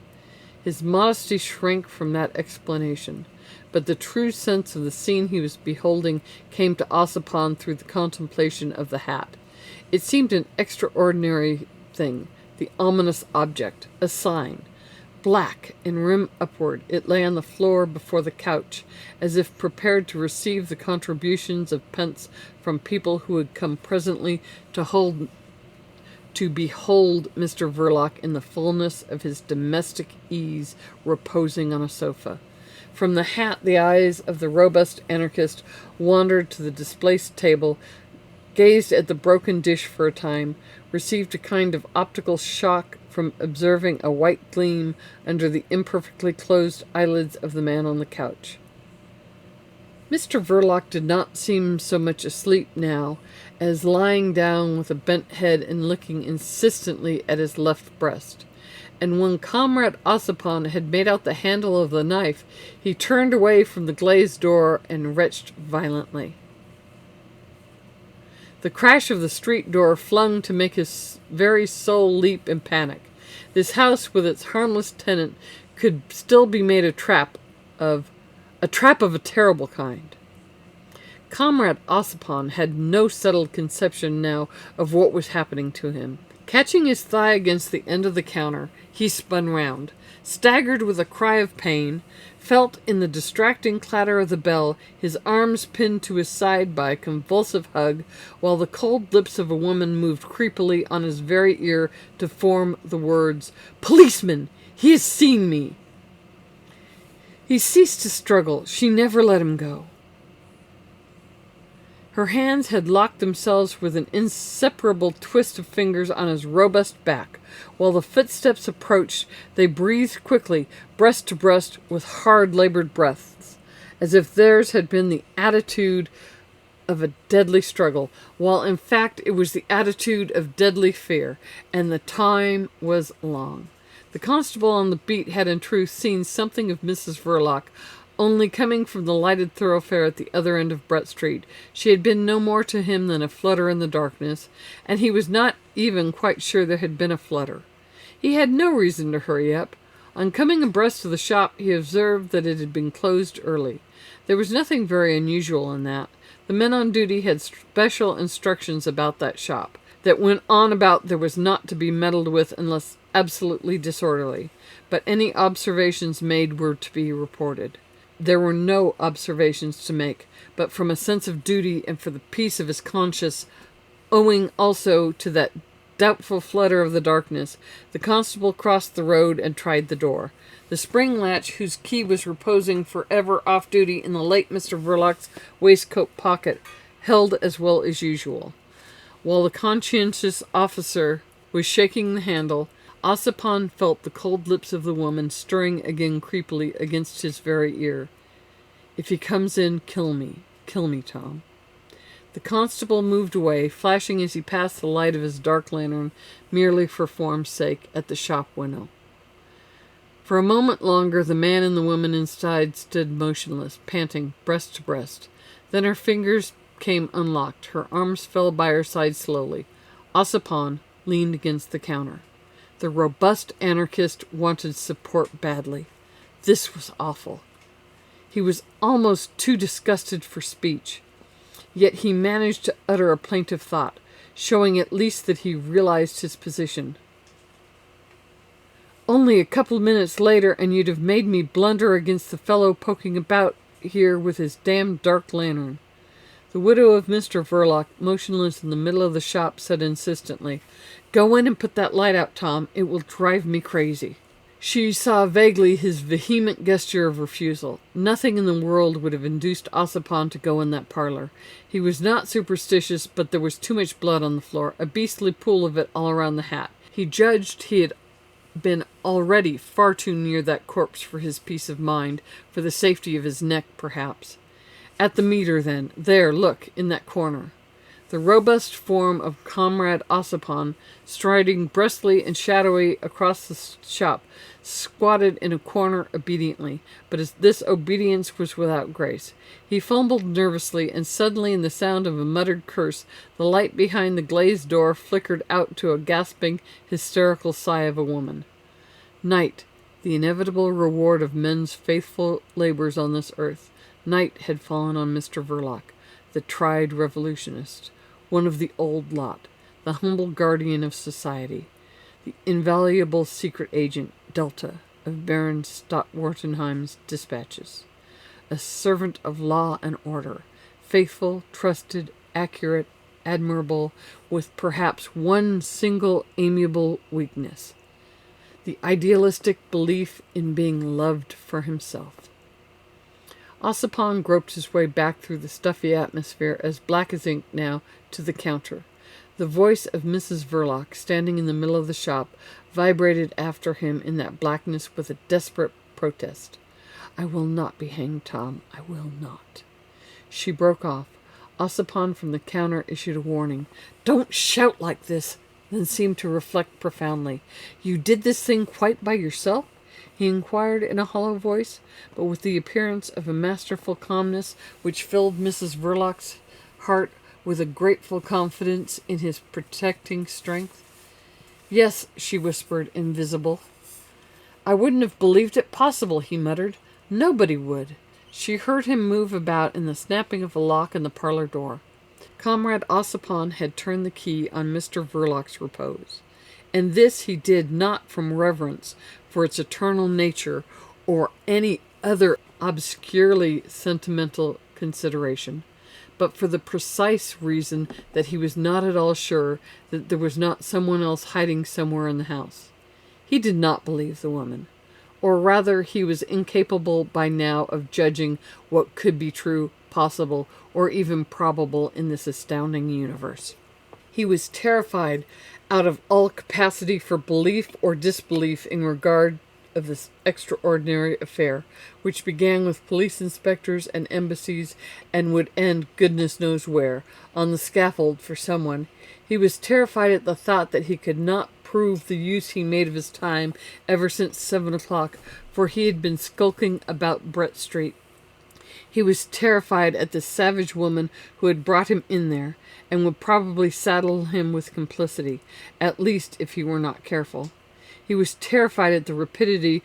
His modesty shrank from that explanation, but the true sense of the scene he was beholding came to Ossipon through the contemplation of the hat. It seemed an extraordinary thing, the ominous object, a sign. Black and rim upward, it lay on the floor before the couch, as if prepared to receive the contributions of pence from people who would come presently to behold Mr. Verloc in the fullness of his domestic ease reposing on a sofa. From the hat the eyes of the robust anarchist wandered to the displaced table, gazed at the broken dish for a time, received a kind of optical shock from observing a white gleam under the imperfectly closed eyelids of the man on the couch. Mr. Verloc did not seem so much asleep now as lying down with a bent head and looking insistently at his left breast. And when Comrade Ossipon had made out the handle of the knife, he turned away from the glazed door and retched violently. The crash of the street door flung to make his very soul leap in panic. This house with its harmless tenant could still be made a trap of a terrible kind. Comrade Ossipon had no settled conception now of what was happening to him. Catching his thigh against the end of the counter, he spun round, staggered with a cry of pain, felt in the distracting clatter of the bell his arms pinned to his side by a convulsive hug, while the cold lips of a woman moved creepily on his very ear to form the words, "Policeman! He has seen me!" He ceased to struggle. She never let him go. Her hands had locked themselves with an inseparable twist of fingers on his robust back. While the footsteps approached, they breathed quickly, breast to breast, with hard labored breaths, as if theirs had been the attitude of a deadly struggle, while in fact it was the attitude of deadly fear, and the time was long. The constable on the beat had in truth seen something of Mrs. Verloc, only coming from the lighted thoroughfare at the other end of Brett Street. She had been no more to him than a flutter in the darkness, and he was not even quite sure there had been a flutter. He had no reason to hurry up. On coming abreast of the shop, he observed that it had been closed early. There was nothing very unusual in that. The men on duty had special instructions about that shop, that went on about there was not to be meddled with unless absolutely disorderly, but any observations made were to be reported. There were no observations to make, but from a sense of duty and for the peace of his conscience, owing also to that doubtful flutter of the darkness, the constable crossed the road and tried the door. The spring latch, whose key was reposing forever off duty in the late Mr. Verloc's waistcoat pocket, held as well as usual. While the conscientious officer was shaking the handle, Ossipon felt the cold lips of the woman stirring again creepily against his very ear. "If he comes in, kill me. Kill me, Tom." The constable moved away, flashing as he passed the light of his dark lantern, merely for form's sake, at the shop window. For a moment longer the man and the woman inside stood motionless, panting, breast to breast. Then her fingers came unlocked. Her arms fell by her side slowly. Ossipon leaned against the counter. The robust anarchist wanted support badly. This was awful. He was almost too disgusted for speech. Yet he managed to utter a plaintive thought, showing at least that he realized his position. "Only a couple minutes later and you'd have made me blunder against the fellow poking about here with his damned dark lantern." The widow of Mr. Verloc, motionless in the middle of the shop, said insistently, "Go in and put that light out, Tom. It will drive me crazy." She saw vaguely his vehement gesture of refusal. Nothing in the world would have induced Ossipon to go in that parlor. He was not superstitious, but there was too much blood on the floor, a beastly pool of it all around the hat. He judged he had been already far too near that corpse for his peace of mind, for the safety of his neck, perhaps. At the meter, then. There, look, in that corner. The robust form of Conrad Ossipon, striding briskly and shadowy across the shop, squatted in a corner obediently, but this obedience was without grace. He fumbled nervously, and suddenly, in the sound of a muttered curse, the light behind the glazed door flickered out to a gasping, hysterical sigh of a woman. Night, the inevitable reward of men's faithful labors on this earth. Night had fallen on Mr. Verloc, the tried revolutionist, one of the old lot, the humble guardian of society, the invaluable secret agent, Delta, of Baron Stotwartenheim's dispatches, a servant of law and order, faithful, trusted, accurate, admirable, with perhaps one single amiable weakness, the idealistic belief in being loved for himself. Ossipon groped his way back through the stuffy atmosphere, as black as ink now, to the counter. The voice of Mrs. Verloc, standing in the middle of the shop, vibrated after him in that blackness with a desperate protest. "I will not be hanged, Tom. I will not." She broke off. Ossipon from the counter issued a warning. "Don't shout like this," then seemed to reflect profoundly. "You did this thing quite by yourself?" he inquired in a hollow voice, but with the appearance of a masterful calmness which filled Mrs. Verloc's heart with a grateful confidence in his protecting strength. "Yes," she whispered, invisible. "I wouldn't have believed it possible," he muttered. "Nobody would." She heard him move about in the snapping of a lock in the parlor door. Comrade Ossipon had turned the key on Mr. Verloc's repose, and this he did not from reverence for its eternal nature or any other obscurely sentimental consideration, but for the precise reason that he was not at all sure that there was not someone else hiding somewhere in the house. He did not believe the woman, or rather he was incapable by now of judging what could be true, possible, or even probable in this astounding universe. He was terrified out of all capacity for belief or disbelief in regard of this extraordinary affair, which began with police inspectors and embassies and would end goodness knows where, on the scaffold for someone. He was terrified at the thought that he could not prove the use he made of his time ever since 7 o'clock, for he had been skulking about Brett Street. He was terrified at the savage woman who had brought him in there, and would probably saddle him with complicity, at least if he were not careful. He was terrified at the rapidity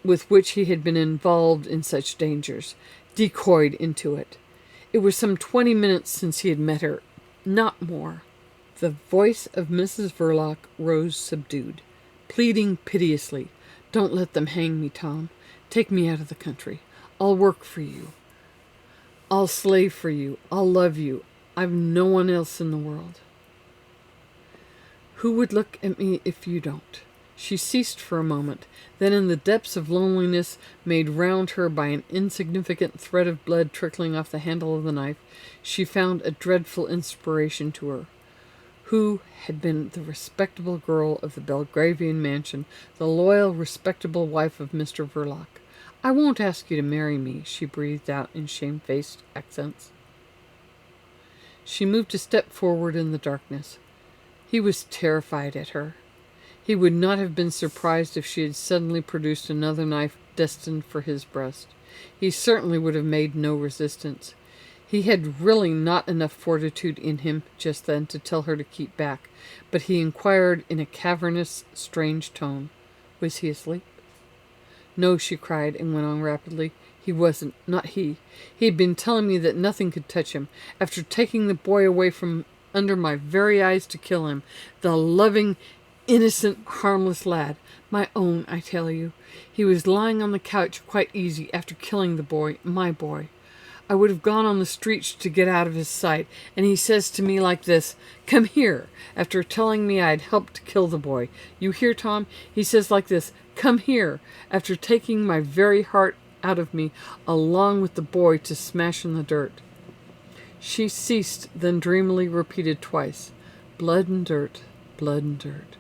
with which he had been involved in such dangers, decoyed into it. It was some 20 minutes since he had met her, not more. The voice of Mrs. Verloc rose subdued, pleading piteously. "Don't let them hang me, Tom. Take me out of the country. I'll work for you. I'll slave for you. I'll love you. I've no one else in the world." Who would look at me if you don't?" She ceased for a moment, then in the depths of loneliness made round her by an insignificant thread of blood trickling off the handle of the knife, she found a dreadful inspiration to her. Who had been the respectable girl of the Belgravian mansion, the loyal, respectable wife of Mr. Verloc? "I won't ask you to marry me," she breathed out in shamefaced accents. She moved a step forward in the darkness. He was terrified at her. He would not have been surprised if she had suddenly produced another knife destined for his breast. He certainly would have made no resistance. He had really not enough fortitude in him just then to tell her to keep back, but he inquired in a cavernous, strange tone, "Was he asleep?" "No," she cried, and went on rapidly. "He wasn't. Not he. He had been telling me that nothing could touch him, after taking the boy away from under my very eyes to kill him. The loving, innocent, harmless lad. My own, I tell you. He was lying on the couch quite easy after killing the boy, my boy. I would have gone on the streets to get out of his sight, and he says to me like this, 'Come here,' after telling me I had helped to kill the boy. You hear, Tom? He says like this, 'Come here,' after taking my very heart out of me, along with the boy, to smash in the dirt." She ceased, then dreamily repeated twice, "Blood and dirt, blood and dirt."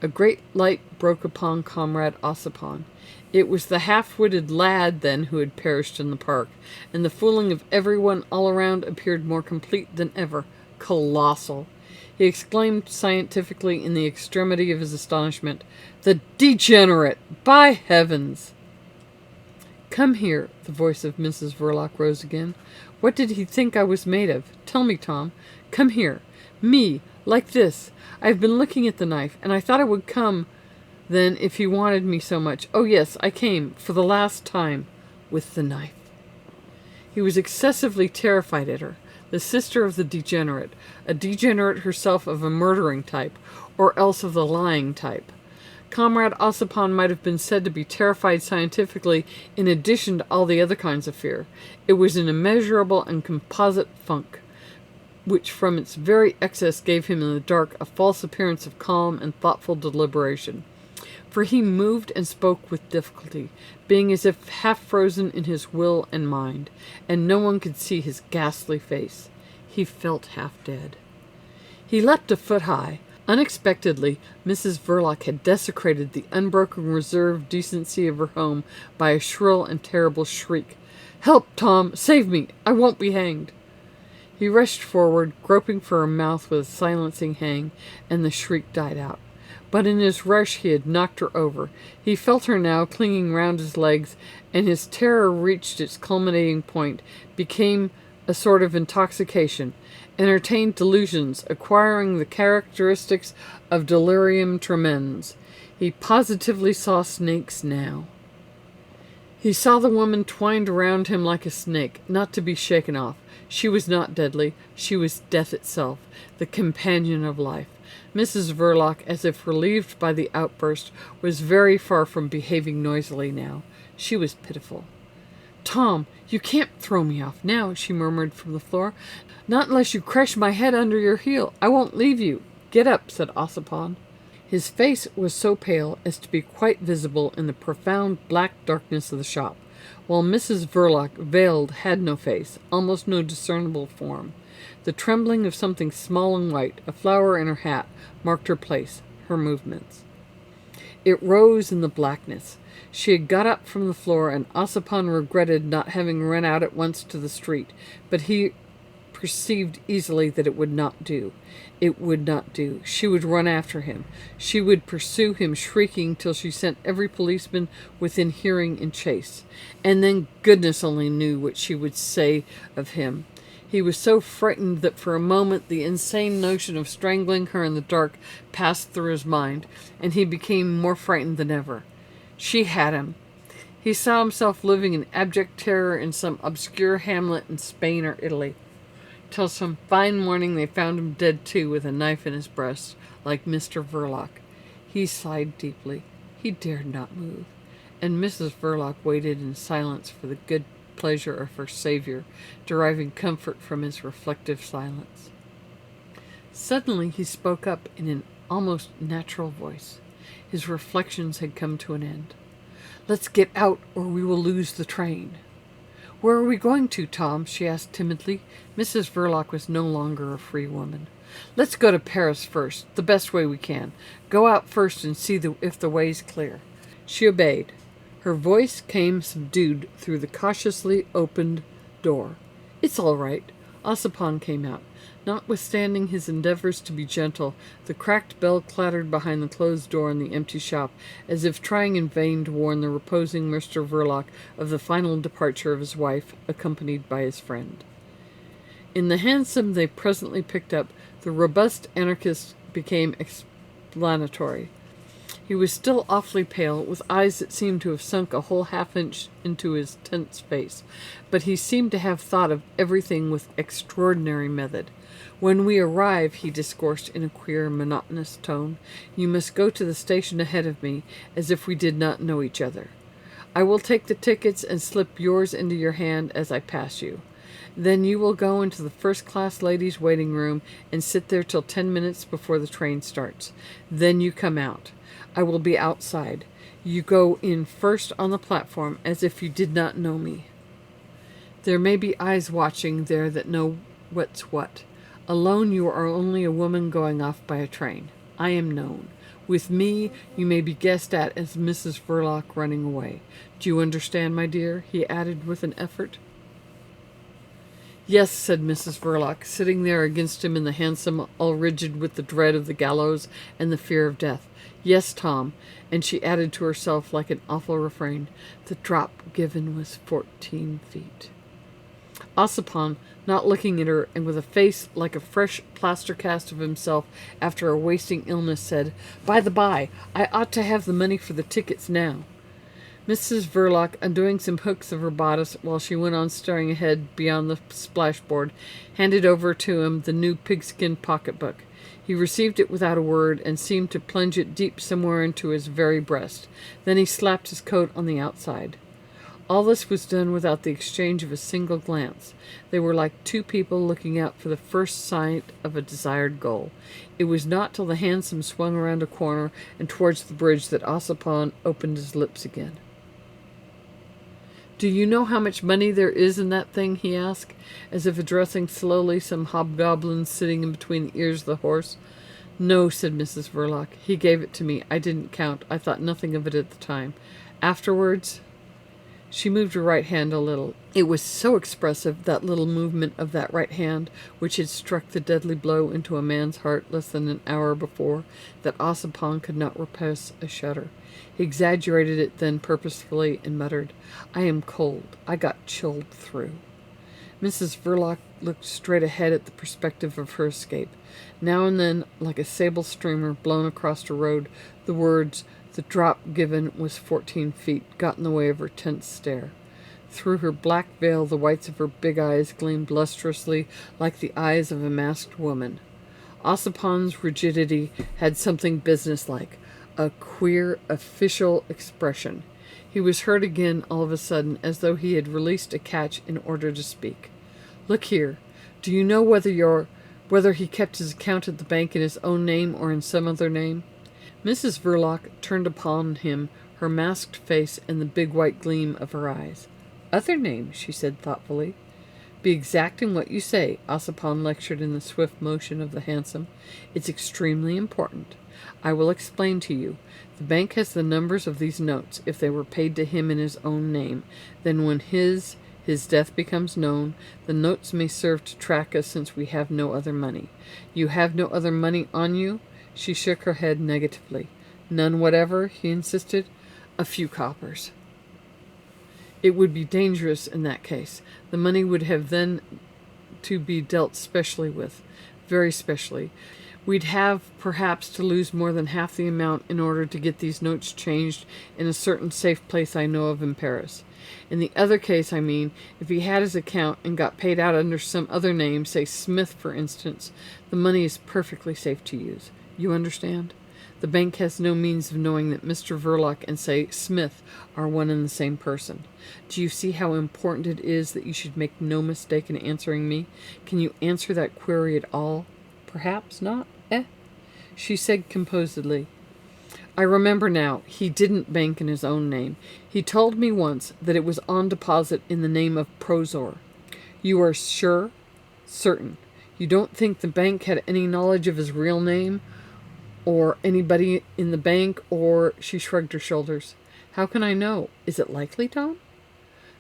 A great light broke upon Conrad Ossipon. It was the half-witted lad, then, who had perished in the park, and the fooling of everyone all around appeared more complete than ever. Colossal! He exclaimed scientifically in the extremity of his astonishment, "The degenerate! By heavens!" "Come here," the voice of Mrs. Verloc rose again. "What did he think I was made of? Tell me, Tom. Come here. Me, like this. I've been looking at the knife, and I thought I would come then if he wanted me so much. Oh yes, I came, for the last time, with the knife." He was excessively terrified at her, the sister of the degenerate, a degenerate herself of a murdering type, or else of the lying type. Conrad Ossipon might have been said to be terrified scientifically in addition to all the other kinds of fear. It was an immeasurable and composite funk, which from its very excess gave him in the dark a false appearance of calm and thoughtful deliberation. For he moved and spoke with difficulty, being as if half frozen in his will and mind, and no one could see his ghastly face. He felt half dead. He leapt a foot high. Unexpectedly, Mrs. Verloc had desecrated the unbroken reserved decency of her home by a shrill and terrible shriek. "Help, Tom! Save me! I won't be hanged!" He rushed forward, groping for her mouth with a silencing hang, and the shriek died out. But in his rush he had knocked her over. He felt her now clinging round his legs, and his terror reached its culminating point, became a sort of intoxication, entertained delusions, acquiring the characteristics of delirium tremens. He positively saw snakes now. He saw the woman twined around him like a snake, not to be shaken off. She was not deadly. She was death itself, the companion of life. Mrs. Verloc, as if relieved by the outburst, was very far from behaving noisily now. She was pitiful. "Tom, you can't throw me off now," she murmured from the floor. "Not unless you crush my head under your heel. I won't leave you." "Get up," said Ossipon. His face was so pale as to be quite visible in the profound black darkness of the shop, while Mrs. Verloc, veiled, had no face, almost no discernible form. The trembling of something small and white, a flower in her hat, marked her place, her movements. It rose in the blackness. She had got up from the floor, and Ossipon regretted not having run out at once to the street, but he perceived easily that it would not do. It would not do. She would run after him. She would pursue him, shrieking, till she sent every policeman within hearing in chase. And then goodness only knew what she would say of him. He was so frightened that for a moment the insane notion of strangling her in the dark passed through his mind, and he became more frightened than ever. She had him. He saw himself living in abject terror in some obscure hamlet in Spain or Italy, till some fine morning they found him dead too, with a knife in his breast, like Mr. Verloc. He sighed deeply. He dared not move, and Mrs. Verloc waited in silence for the good pleasure of her Saviour, deriving comfort from his reflective silence. Suddenly he spoke up in an almost natural voice. His reflections had come to an end. "Let's get out, or we will lose the train." "Where are we going to, Tom?" she asked timidly. Mrs. Verloc was no longer a free woman. "Let's go to Paris first, the best way we can. Go out first and see if the way's clear." She obeyed. Her voice came subdued through the cautiously opened door. "It's all right." Ossipon came out. Notwithstanding his endeavors to be gentle, the cracked bell clattered behind the closed door in the empty shop, as if trying in vain to warn the reposing Mr. Verloc of the final departure of his wife, accompanied by his friend. In the hansom they presently picked up, the robust anarchist became explanatory. He was still awfully pale, with eyes that seemed to have sunk a whole half-inch into his tense face, but he seemed to have thought of everything with extraordinary method. "When we arrive," he discoursed in a queer, monotonous tone, "you must go to the station ahead of me, as if we did not know each other. I will take the tickets and slip yours into your hand as I pass you. Then you will go into the first-class ladies' waiting room and sit there till 10 minutes before the train starts. Then you come out. I will be outside. You go in first on the platform, as if you did not know me. There may be eyes watching there that know what's what. Alone you are only a woman going off by a train. I am known. With me you may be guessed at as Mrs. Verloc running away. Do you understand, my dear?" he added with an effort. "Yes," said Mrs. Verloc, sitting there against him in the hansom, all rigid with the dread of the gallows and the fear of death. "Yes, Tom," and she added to herself like an awful refrain, "the drop given was 14 feet. Ossipon, not looking at her, and with a face like a fresh plaster cast of himself after a wasting illness, said, "By the by, I ought to have the money for the tickets now." Mrs. Verloc, undoing some hooks of her bodice while she went on staring ahead beyond the splashboard, handed over to him the new pigskin pocketbook. He received it without a word, and seemed to plunge it deep somewhere into his very breast. Then he slapped his coat on the outside. All this was done without the exchange of a single glance. They were like two people looking out for the first sight of a desired goal. It was not till the hansom swung around a corner and towards the bridge that Ossipon opened his lips again. "Do you know how much money there is in that thing?" he asked, as if addressing slowly some hobgoblin sitting in between the ears of the horse. "No," said Mrs. Verloc. "He gave it to me. I didn't count. I thought nothing of it at the time. Afterwards—" She moved her right hand a little. It was so expressive, that little movement of that right hand, which had struck the deadly blow into a man's heart less than an hour before, that Ossipon could not repress a shudder. He exaggerated it then purposefully and muttered, "I am cold. I got chilled through." Mrs. Verloc looked straight ahead at the perspective of her escape. Now and then, like a sable streamer blown across a road, the words, "The drop given was 14 feet," got in the way of her tense stare. Through her black veil the whites of her big eyes gleamed lustrously like the eyes of a masked woman. Ossipon's rigidity had something businesslike, a queer, official expression. He was heard again all of a sudden, as though he had released a catch in order to speak. "Look here. Do you know whether he kept his account at the bank in his own name or in some other name?" Mrs. Verloc turned upon him her masked face and the big white gleam of her eyes. "Other name," she said thoughtfully. "Be exact in what you say," Ossipon lectured in the swift motion of the hansom. "It's extremely important. I will explain to you. The bank has the numbers of these notes, if they were paid to him in his own name. Then when his death becomes known, the notes may serve to track us, since we have no other money. You have no other money on you?" She shook her head negatively. "None whatever?" he insisted. "A few coppers." "It would be dangerous in that case. The money would have then to be dealt specially with, very specially. We'd have perhaps to lose more than half the amount in order to get these notes changed in a certain safe place I know of in Paris. In the other case, I mean, if he had his account and got paid out under some other name, say Smith, for instance, the money is perfectly safe to use. You understand? The bank has no means of knowing that Mr. Verloc and, say, Smith are one and the same person. Do you see how important it is that you should make no mistake in answering me? Can you answer that query at all? Perhaps not, eh?" She said composedly, I remember now, he didn't bank in his own name. He told me once that it was on deposit in the name of Prozor. You are sure? Certain. You don't think the bank had any knowledge of his real name? Or anybody in the bank? Or... She shrugged her shoulders. How can I know? Is it likely, Tom?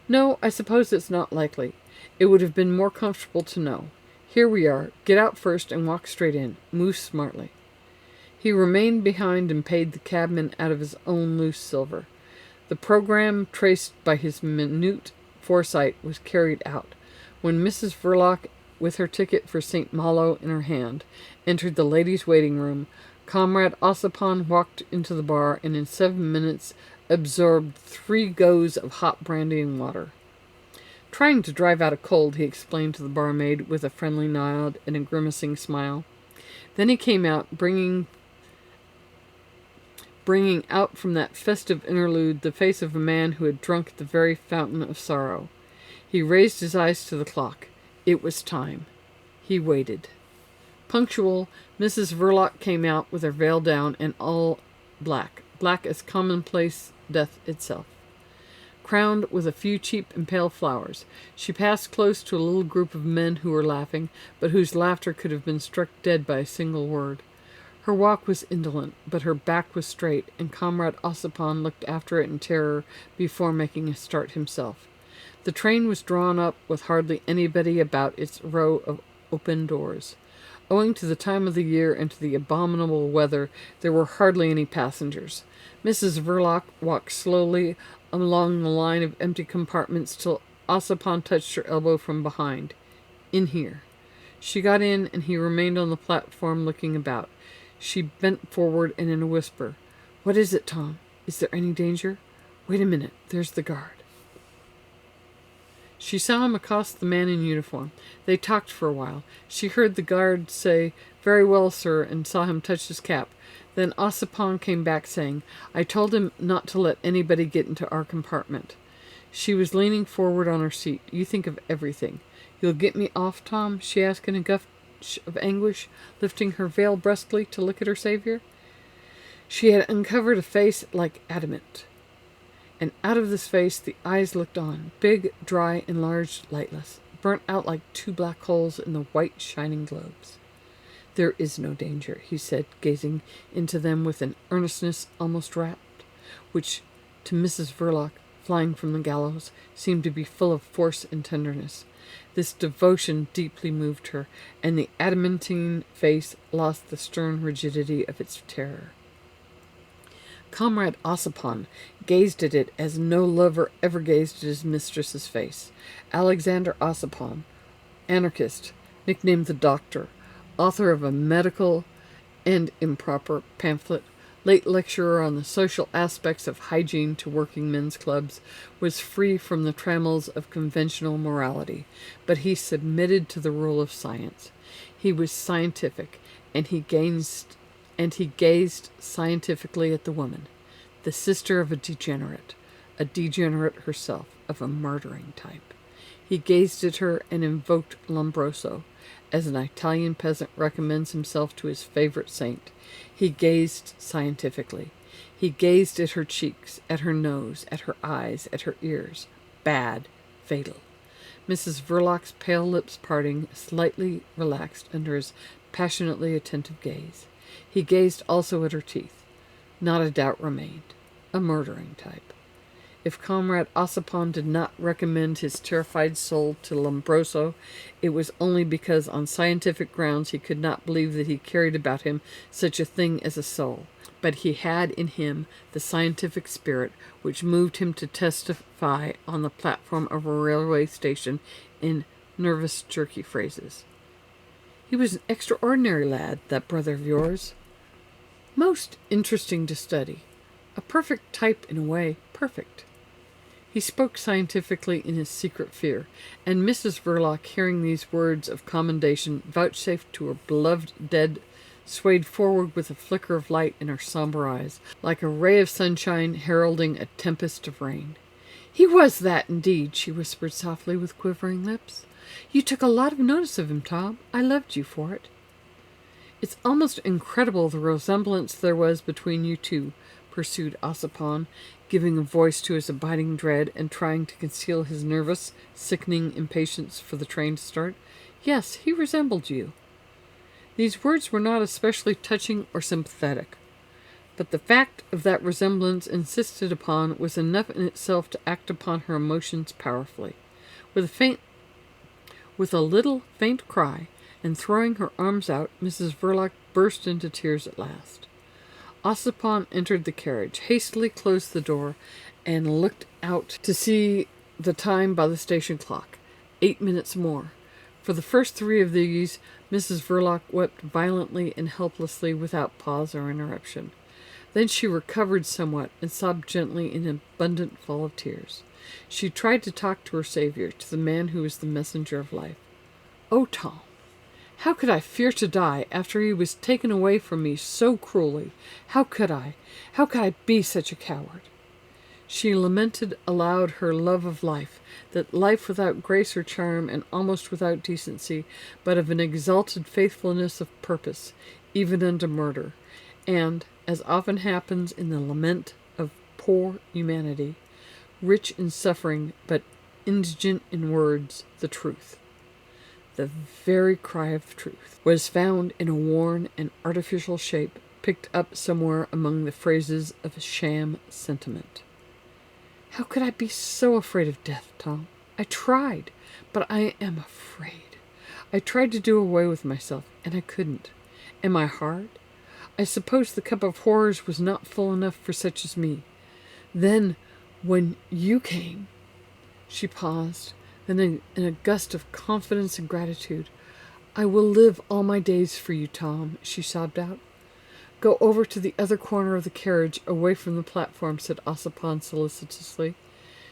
No, I suppose it's not likely. It would have been more comfortable to know. Here we are. Get out first and walk straight in. Move smartly. He remained behind and paid the cabman out of his own loose silver. The program, traced by his minute foresight, was carried out. When Mrs. Verloc, with her ticket for St. Malo in her hand, entered the ladies' waiting room, Comrade Ossipon walked into the bar and in 7 minutes absorbed 3 goes of hot brandy and water. Trying to drive out a cold, he explained to the barmaid with a friendly nod and a grimacing smile. Then he came out, bringing out from that festive interlude the face of a man who had drunk at the very fountain of sorrow. He raised his eyes to the clock. It was time. He waited. Punctual, Mrs. Verloc came out with her veil down and all black as commonplace death itself, crowned with a few cheap and pale flowers. She passed close to a little group of men who were laughing, but whose laughter could have been struck dead by a single word. Her walk was indolent, but her back was straight, and Comrade Ossipon looked after it in terror before making a start himself. The train was drawn up with hardly anybody about its row of open doors. Owing to the time of the year and to the abominable weather, there were hardly any passengers. Mrs. Verloc walked slowly along the line of empty compartments till Ossipon touched her elbow from behind. In here. She got in, and he remained on the platform looking about. She bent forward and in a whisper, What is it, Tom? Is there any danger? Wait a minute. There's the guard. She saw him accost the man in uniform. They talked for a while. She heard the guard say, Very well, sir, and saw him touch his cap. Then Ossipon came back saying, I told him not to let anybody get into our compartment. She was leaning forward on her seat. You think of everything. You'll get me off, Tom? She asked in a gush of anguish, lifting her veil brusquely to look at her savior. She had uncovered a face like adamant, and out of this face the eyes looked on, big, dry, enlarged, lightless, burnt out like 2 black holes in the white, shining globes. There is no danger, he said, gazing into them with an earnestness almost rapt, which, to Mrs. Verloc, flying from the gallows, seemed to be full of force and tenderness. This devotion deeply moved her, and the adamantine face lost the stern rigidity of its terror. Comrade Ossipon gazed at it as no lover ever gazed at his mistress's face. Alexander Ossipon, anarchist, nicknamed the Doctor, author of a medical and improper pamphlet, late lecturer on the social aspects of hygiene to working men's clubs, was free from the trammels of conventional morality, but he submitted to the rule of science. He was scientific, and he gazed scientifically at the woman, the sister of a degenerate herself, of a murdering type. He gazed at her and invoked Lombroso, as an Italian peasant recommends himself to his favorite saint. He gazed scientifically. He gazed at her cheeks, at her nose, at her eyes, at her ears. Bad, fatal. Mrs. Verloc's pale lips parting, slightly relaxed under his passionately attentive gaze. He gazed also at her teeth. Not a doubt remained. A murdering type. If Comrade Ossipon did not recommend his terrified soul to Lombroso, it was only because on scientific grounds he could not believe that he carried about him such a thing as a soul. But he had in him the scientific spirit which moved him to testify on the platform of a railway station in nervous, jerky phrases. He was an extraordinary lad, that brother of yours. Most interesting to study. A perfect type in a way, perfect. He spoke scientifically in his secret fear, and Mrs. Verloc, hearing these words of commendation vouchsafed to her beloved dead, swayed forward with a flicker of light in her somber eyes, like a ray of sunshine heralding a tempest of rain. He was that, indeed, she whispered softly with quivering lips. You took a lot of notice of him, Tom. I loved you for it. It's almost incredible the resemblance there was between you two, pursued Ossipon, giving a voice to his abiding dread and trying to conceal his nervous, sickening impatience for the train to start. Yes, he resembled you. These words were not especially touching or sympathetic, but the fact of that resemblance insisted upon was enough in itself to act upon her emotions powerfully. With a little faint cry, and throwing her arms out, Mrs. Verloc burst into tears at last. Ossipon entered the carriage, hastily closed the door, and looked out to see the time by the station clock. 8 minutes more. For the first 3 of these, Mrs. Verloc wept violently and helplessly without pause or interruption. Then she recovered somewhat and sobbed gently in an abundant fall of tears. She tried to talk to her Savior, to the man who was the messenger of life. "Oh, Tom, how could I fear to die after he was taken away from me so cruelly? How could I? How could I be such a coward?" She lamented aloud her love of life, that life without grace or charm, and almost without decency, but of an exalted faithfulness of purpose, even unto murder, and, as often happens in the lament of poor humanity, rich in suffering, but indigent in words, the truth. The very cry of truth was found in a worn and artificial shape, picked up somewhere among the phrases of a sham sentiment. How could I be so afraid of death, Tom? I tried, but I am afraid. I tried to do away with myself, and I couldn't. Am I hard? I suppose the cup of horrors was not full enough for such as me. Then, when you came... She paused. Then, in a gust of confidence and gratitude, "I will live all my days for you, Tom," she sobbed out. "Go over to the other corner of the carriage, away from the platform," said Ossipon solicitously.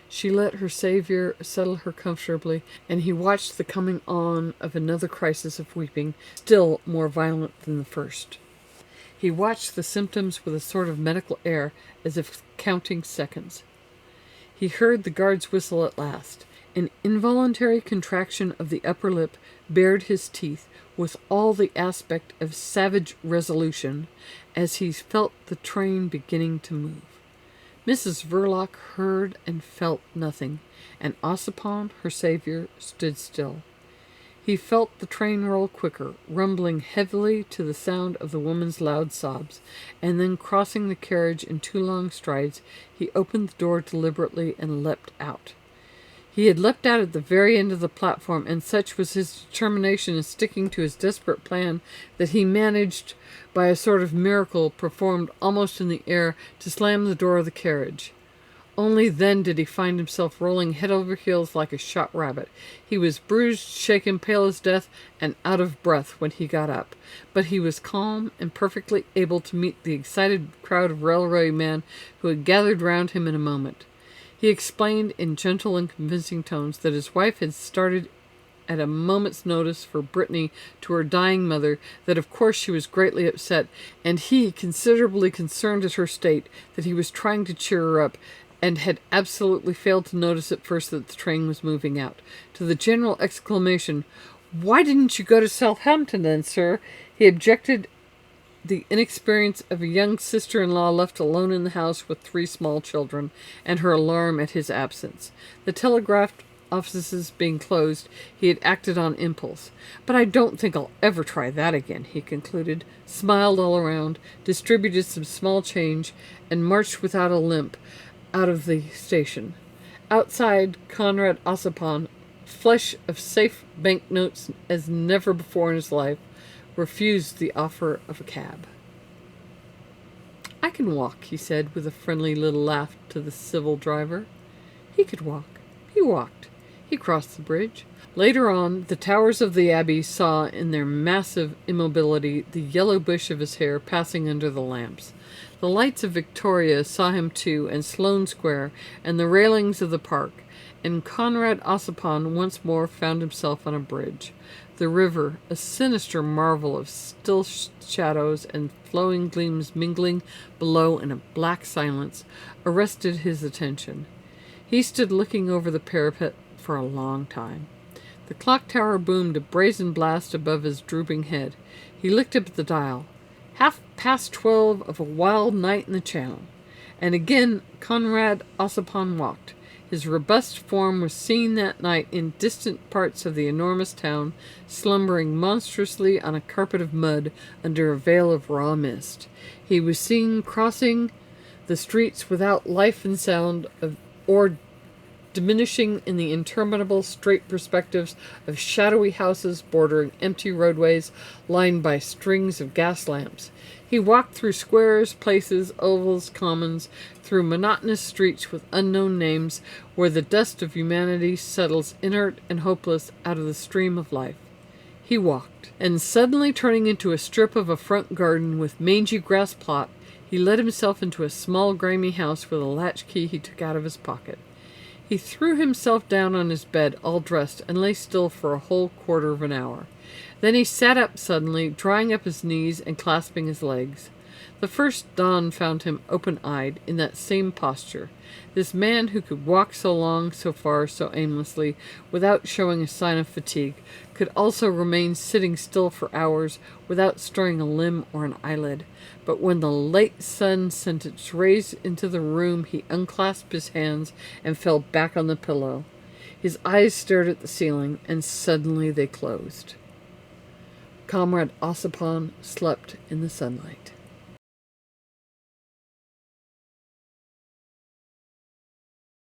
She let her Savior settle her comfortably, and he watched the coming on of another crisis of weeping, still more violent than the first. He watched the symptoms with a sort of medical air, as if counting seconds. He heard the guard's whistle at last. An involuntary contraction of the upper lip bared his teeth with all the aspect of savage resolution as he felt the train beginning to move. Mrs. Verloc heard and felt nothing, and Ossipon, her Savior, stood still. He felt the train roll quicker, rumbling heavily to the sound of the woman's loud sobs, and then, crossing the carriage in 2 long strides, he opened the door deliberately and leapt out. He had leapt out at the very end of the platform, and such was his determination in sticking to his desperate plan that he managed, by a sort of miracle performed almost in the air, to slam the door of the carriage. Only then did he find himself rolling head over heels like a shot rabbit. He was bruised, shaken, pale as death, and out of breath when he got up. But he was calm and perfectly able to meet the excited crowd of railway men who had gathered round him in a moment. He explained in gentle and convincing tones that his wife had started at a moment's notice for Brittany to her dying mother, that of course she was greatly upset, and he, considerably concerned at her state, that he was trying to cheer her up, and had absolutely failed to notice at first that the train was moving out. To the general exclamation, "Why didn't you go to Southampton then, sir?" he objected the inexperience of a young sister-in-law left alone in the house with 3 small children, and her alarm at his absence. The telegraph offices being closed, he had acted on impulse. "But I don't think I'll ever try that again," he concluded, smiled all around, distributed some small change, and marched without a limp out of the station. Outside, Conrad Ossipon, flush of safe banknotes as never before in his life, refused the offer of a cab. "I can walk," he said, with a friendly little laugh to the civil driver. He could walk. He walked. He crossed the bridge. Later on, the towers of the Abbey saw in their massive immobility the yellow bush of his hair passing under the lamps. The lights of Victoria saw him too, and Sloane Square, and the railings of the park, and Conrad Ossipon once more found himself on a bridge. The river, a sinister marvel of still shadows and flowing gleams mingling below in a black silence, arrested his attention. He stood looking over the parapet for a long time. The clock tower boomed a brazen blast above his drooping head. He looked up at the dial. 12:30 of a wild night in the Channel. And again Conrad Ossipon walked. His robust form was seen that night in distant parts of the enormous town, slumbering monstrously on a carpet of mud under a veil of raw mist. He was seen crossing the streets without life and sound, or diminishing in the interminable straight perspectives of shadowy houses bordering empty roadways lined by strings of gas lamps. He walked through squares, places, ovals, commons, through monotonous streets with unknown names, where the dust of humanity settles inert and hopeless out of the stream of life. He walked, and suddenly turning into a strip of a front garden with mangy grass plot, he let himself into a small grimy house with a latchkey he took out of his pocket. He threw himself down on his bed, all dressed, and lay still for a whole quarter of an hour. Then he sat up suddenly, drawing up his knees and clasping his legs. The first dawn found him open-eyed, in that same posture. This man who could walk so long, so far, so aimlessly, without showing a sign of fatigue, could also remain sitting still for hours without stirring a limb or an eyelid. But when the late sun sent its rays into the room, he unclasped his hands and fell back on the pillow. His eyes stared at the ceiling, and suddenly they closed. Comrade Ossipon slept in the sunlight.